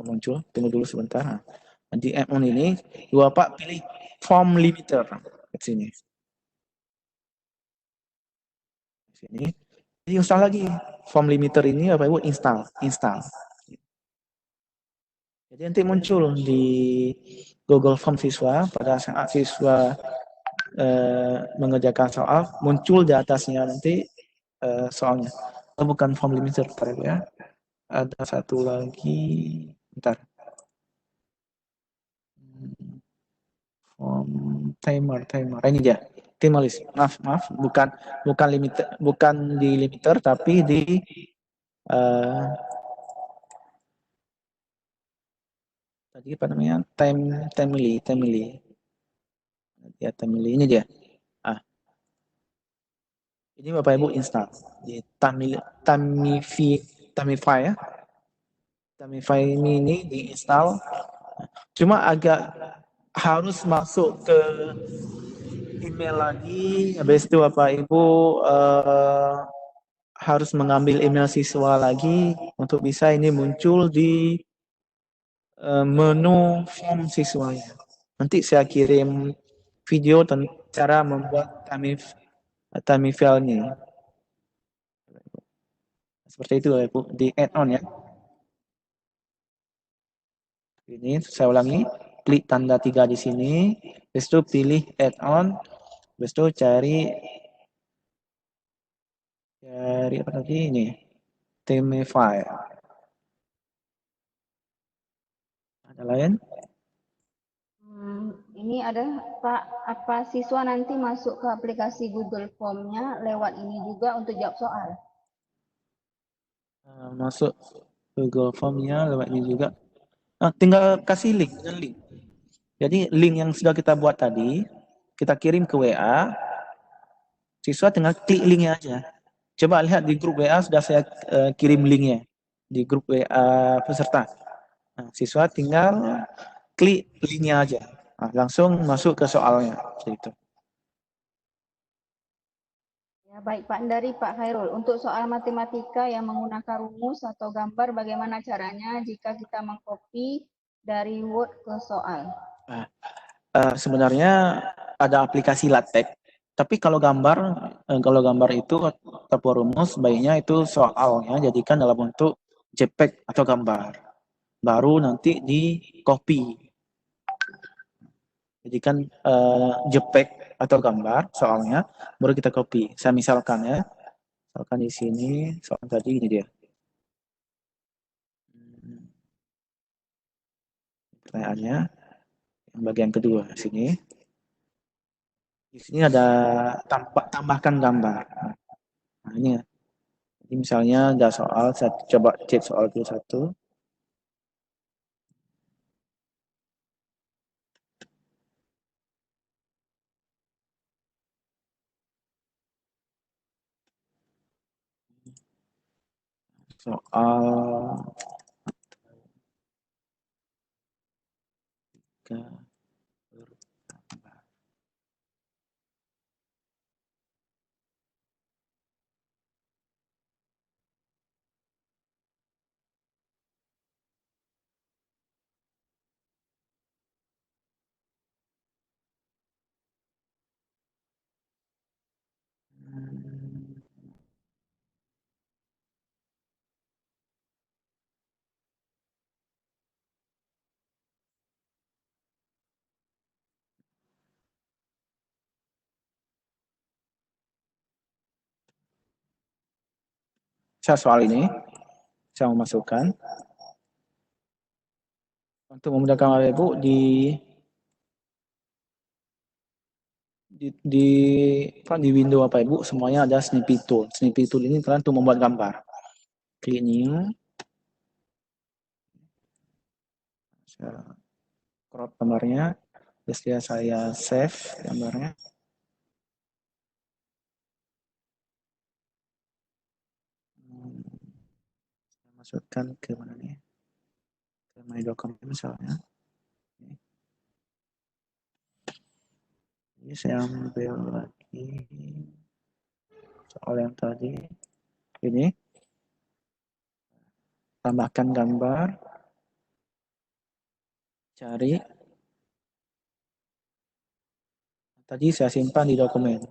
muncul. Tunggu dulu sebentar. Nah, di add-on ini, Bapak pilih form limiter. Di sini. Di sini. Install lagi. Form limiter ini Bapak Ibu install. Jadi nanti muncul di Google Form siswa pada saat siswa mengerjakan soal, muncul di atasnya nanti soalnya. Oh, bukan form limiter, ya. Ada satu lagi, bentar. Timer. Ini dia. Timer list. Maaf, bukan limiter, bukan di limiter, tapi di tadi apa namanya? Timely. Ya, Timely ini dia. Ini Bapak Ibu install di Tamify ya. Tamify ini diinstal. Cuma agak harus masuk ke email lagi. Habis itu Bapak Ibu harus mengambil email siswa lagi untuk bisa ini muncul di menu form siswanya. Nanti saya kirim video tentang cara membuat Tamify ini. Seperti itu ya Bu, di add-on ya. Ini saya ulangi, klik tanda 3 di sini, habis itu pilih add-on, habis itu cari apa tadi ini, Themify. Ada lain? Ini ada Pak, apa siswa nanti masuk ke aplikasi Google Form-nya lewat ini juga untuk jawab soal? Masuk Google Form-nya lewat ini juga. Tinggal kasih link. Jadi link yang sudah kita buat tadi, kita kirim ke WA, siswa tinggal klik linknya aja. Coba lihat di grup WA sudah saya kirim linknya di grup WA peserta. Nah, siswa tinggal klik linknya aja. Nah, langsung masuk ke soalnya. Seperti itu. Ya, baik Pak, dari Pak Khairul. Untuk soal matematika yang menggunakan rumus atau gambar, bagaimana caranya jika kita mengcopy dari Word ke soal? Nah, sebenarnya ada aplikasi LaTeX. Tapi kalau gambar itu atau rumus, baiknya itu soalnya jadikan dalam bentuk JPEG atau gambar. Baru nanti di copy. Jadikan JPEG atau gambar soalnya, baru kita copy. Saya misalkan ya, misalkan di sini soal tadi ini dia. Pertanyaannya yang bagian kedua di sini. Di sini ada tambahkan gambar. Nah, ini ya. Jadi misalnya ada soal, saya coba cek soal itu satu. Soal soal ini saya memasukkan untuk memudahkan Bapak Ibu di window Bapak Ibu semuanya ada snippet tool. Snippet tool ini kalian untuk membuat gambar. Klik new. Saya crop gambarnya. Terus saya save gambarnya. Saya masukkan ke mana nih? Ke my document misalnya. Ini saya ambil lagi soal yang tadi. Ini tambahkan gambar. Cari. Tadi saya simpan di dokumen.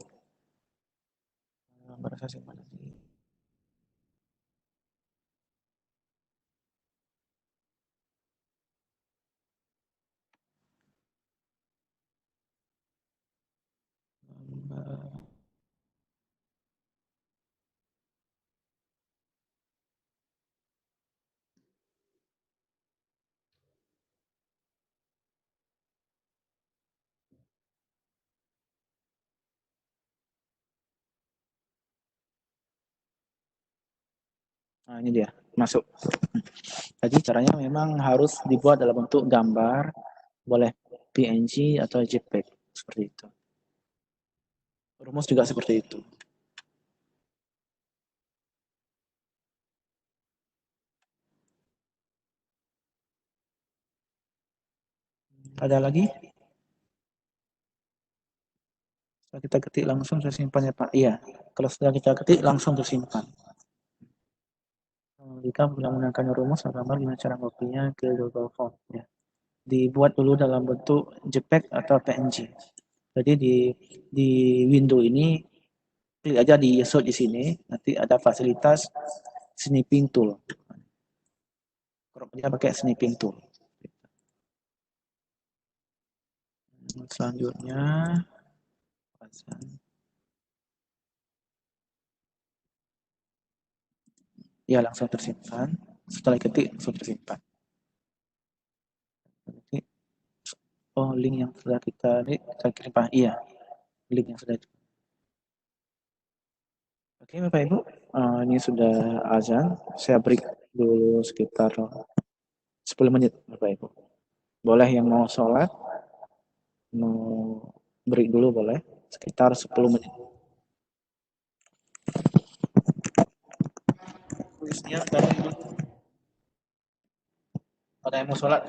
Baru saya simpan lagi. Nah, ini dia, masuk. Jadi caranya memang harus dibuat dalam bentuk gambar, boleh PNG atau JPEG, seperti itu. Rumus juga seperti itu. Ada lagi? Setelah kita ketik langsung tersimpan ya Pak. Iya, kalau sudah kita ketik langsung tersimpan. Jika menggunakan rumus gambar gimana cara ngopinya ke Google Form. Ya. Dibuat dulu dalam bentuk JPEG atau PNG. Jadi di window ini klik aja di search di sini, nanti ada fasilitas snipping tool. Crop dia pakai snipping tool. Selanjutnya ya langsung tersimpan. Setelah ketik langsung tersimpan. Nanti, oh link yang sudah kita kirim Pak. Iya, link yang sudah. Oke Bapak Ibu, ini sudah azan. Saya break dulu sekitar 10 menit Bapak Ibu. Boleh yang mau sholat, mau break dulu boleh, sekitar 10 menit. Tulisnya Bapak Ibu. Ada yang mau sholat?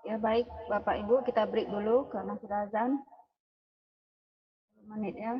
Ya baik Bapak Ibu, kita break dulu karena sudah azan. 10 menit ya.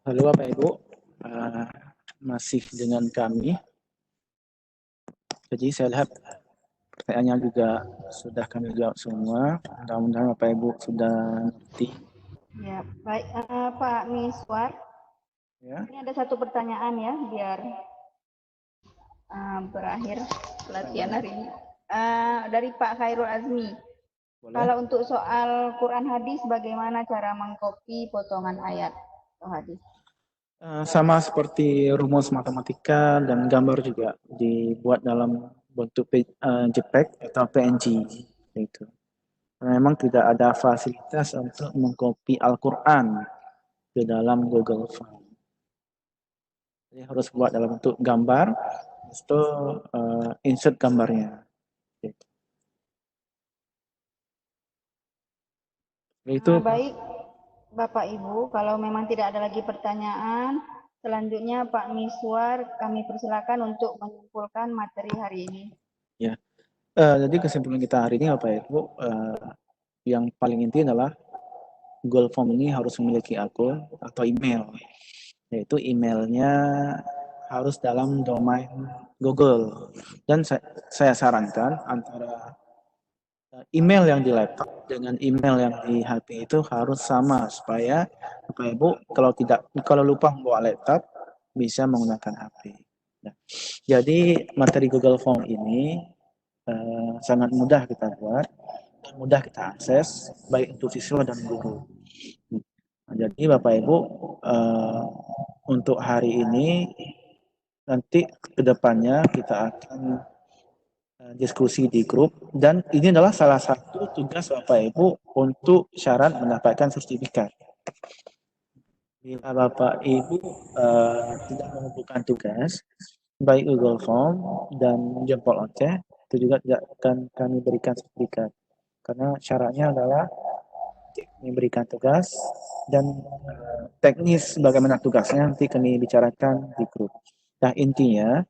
Halo Bapak Ibu, masih dengan kami. Jadi saya lihat pertanyaannya juga sudah kami jawab semua. Mudah-mudahan Bapak Ibu sudah ngerti. Ya, baik Pak Miswar. Ya. Ini ada satu pertanyaan ya, biar berakhir pelatihan hari ini. Dari Pak Khairul Azmi. Boleh. Kalau untuk soal Quran hadis, bagaimana cara mengcopy potongan ayat atau hadis? Sama seperti rumus matematika dan gambar juga dibuat dalam bentuk JPEG atau PNG itu. Memang tidak ada fasilitas untuk mengcopy Al-Quran ke dalam Google Form. Jadi harus buat dalam bentuk gambar, itu insert gambarnya. Gitu. Itu baik Bapak Ibu, kalau memang tidak ada lagi pertanyaan, selanjutnya Pak Miswar kami persilakan untuk menyimpulkan materi hari ini. Ya, jadi kesimpulan kita hari ini Bapak Ibu, yang paling inti adalah Google Form ini harus memiliki akun atau email, yaitu emailnya harus dalam domain Google. Dan saya sarankan antara email yang di laptop dengan email yang di HP itu harus sama supaya Bapak Ibu kalau lupa membawa laptop bisa menggunakan HP. Nah, jadi materi Google Form ini sangat mudah kita buat, mudah kita akses baik untuk siswa dan guru. Nah, jadi Bapak Ibu untuk hari ini nanti kedepannya kita akan diskusi di grup dan ini adalah salah satu tugas Bapak Ibu untuk syarat mendapatkan sertifikat. Bila Bapak Ibu tidak mengumpulkan tugas baik Google Form dan jempol oceh itu juga tidak akan kami berikan sertifikat karena syaratnya adalah memberikan tugas dan teknis bagaimana tugasnya nanti kami bicarakan di grup. Nah intinya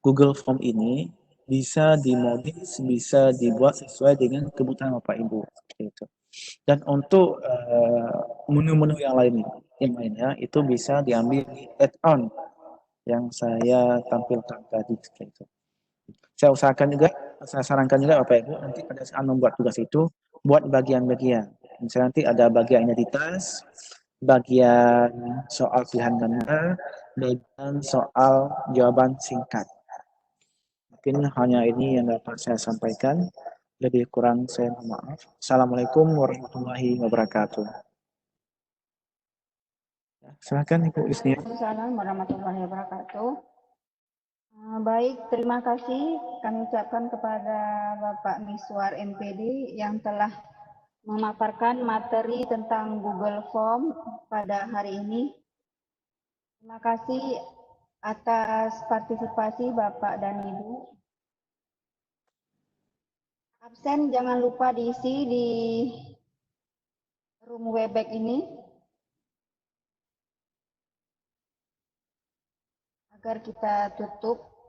Google Form ini bisa dimodif, bisa dibuat sesuai dengan kebutuhan Bapak Ibu. Gitu. Dan untuk menu-menu yang lainnya itu bisa diambil di add-on yang saya tampilkan tadi. Gitu. Saya sarankan juga Bapak Ibu nanti pada saat membuat tugas itu buat bagian-bagian. Misalnya nanti ada bagian identitas, bagian soal pilihan ganda, bagian soal jawaban singkat. Mungkin hanya ini yang dapat saya sampaikan. Lebih kurang saya mohon maaf. Assalamualaikum warahmatullahi wabarakatuh. Silakan Ibu Isnia. Waalaikumsalam warahmatullahi wabarakatuh. Baik, terima kasih kami ucapkan kepada Bapak Miswar MPD yang telah memaparkan materi tentang Google Form pada hari ini. Terima kasih atas partisipasi Bapak dan Ibu. Absen jangan lupa diisi di room Webex ini agar kita tutup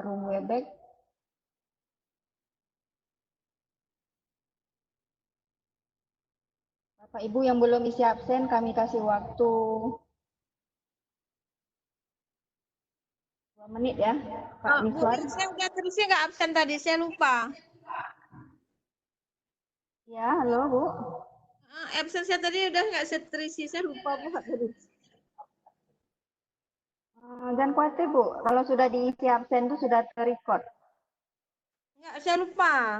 room Webex. Bapak Ibu yang belum isi absen kami kasih waktu 2 menit ya, Pak Bu, Miswar. saya udah terisi nggak absen tadi? Saya lupa. Ya, halo Bu. Absen saya tadi udah nggak terisi. Saya lupa buat tadi. Jangan khawatir Bu, kalau sudah diisi absen itu sudah terrecord. Nggak, saya lupa.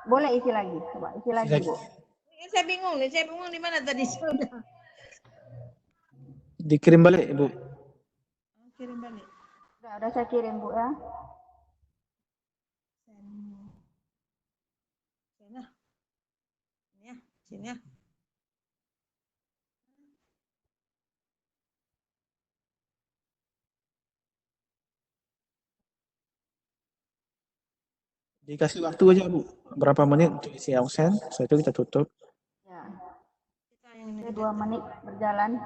Boleh isi lagi, coba isi lagi Bu. Saya bingung nih, di mana tadi sudah. Dikirim balik, Ibu. Kirim balik. Udah saya kirim Bu ya. Sini ya, sini ya. Dikasih waktu aja, Bu. Berapa menit untuk isi absen, setelah itu kita tutup. Ya, Kita yang ini 2 menit berjalan.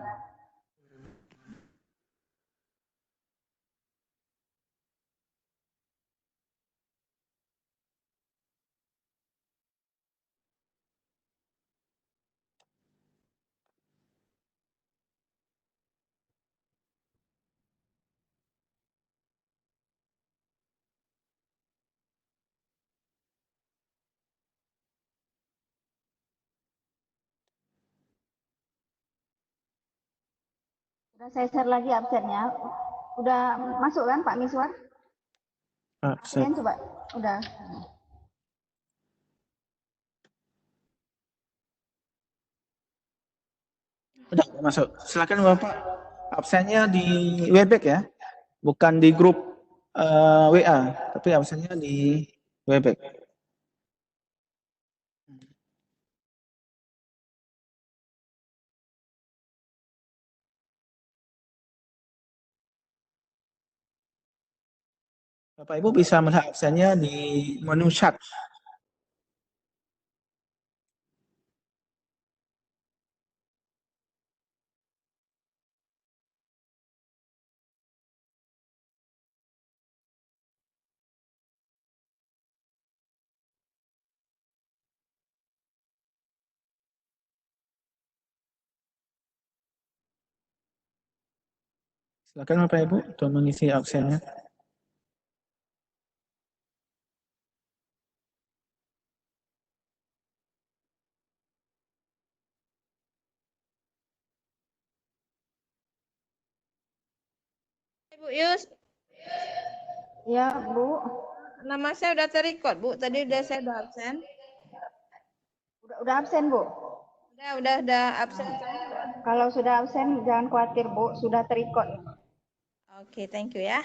Udah saya share lagi absennya. Udah masuk kan Pak Miswar? Absen. Absen coba. Udah. Udah masuk. Silakan Bapak. Absennya di Webex ya, bukan di grup WA, tapi absennya di Webex. Bapak Ibu bisa melihat absennya di menu chat. Silakan Bapak Ibu untuk mengisi absennya. Bu Yus, Ya Bu. nama saya udah terrecord Bu. Tadi saya udah absen. Udah absen Bu. Udah absen kan? Kalau sudah absen jangan khawatir Bu, sudah terrecord. Oke, thank you ya.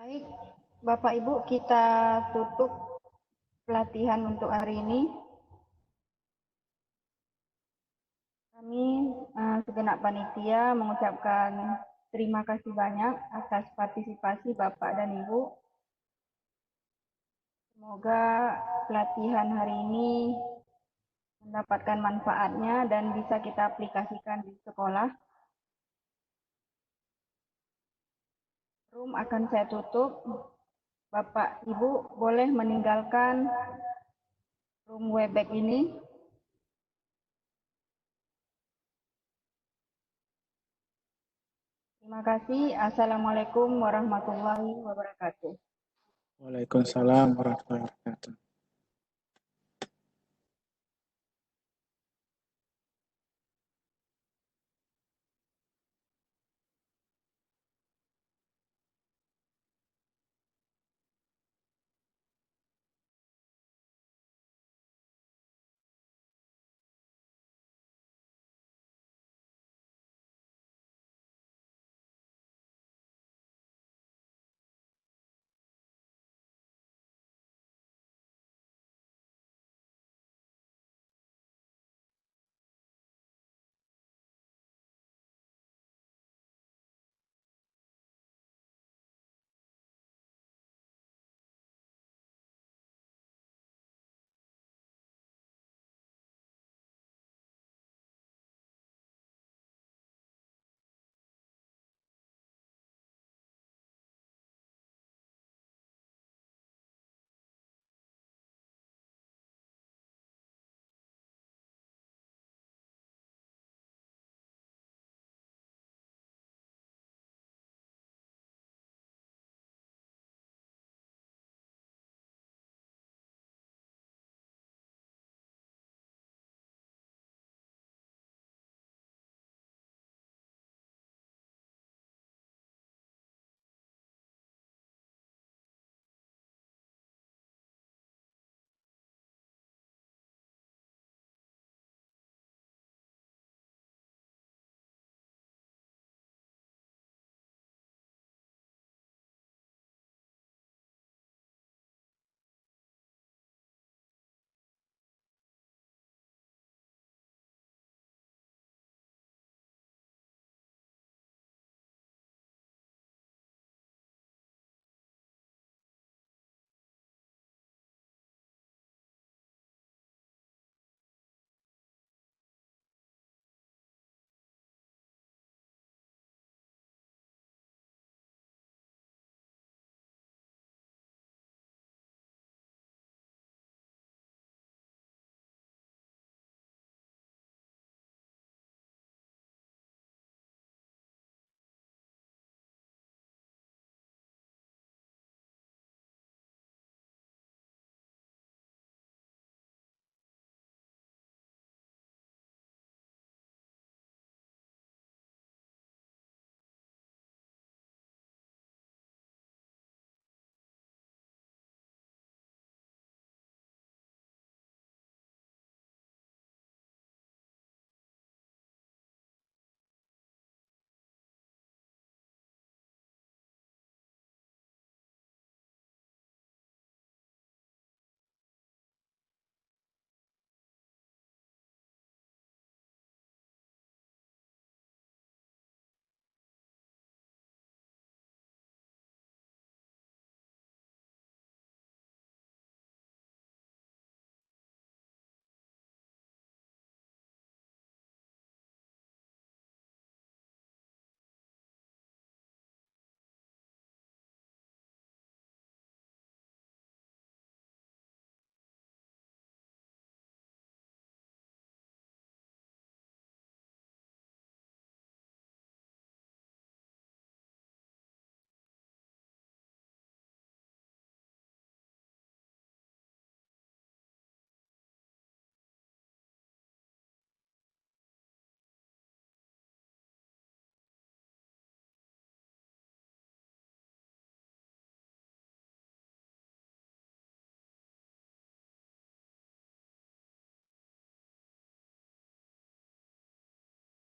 Baik, Bapak Ibu kita tutup pelatihan untuk hari ini. Kami segenap panitia mengucapkan terima kasih banyak atas partisipasi Bapak dan Ibu. Semoga pelatihan hari ini mendapatkan manfaatnya dan bisa kita aplikasikan di sekolah. Room akan saya tutup. Bapak Ibu boleh meninggalkan room Webex ini. Terima kasih. Assalamualaikum warahmatullahi wabarakatuh. Waalaikumsalam warahmatullahi wabarakatuh.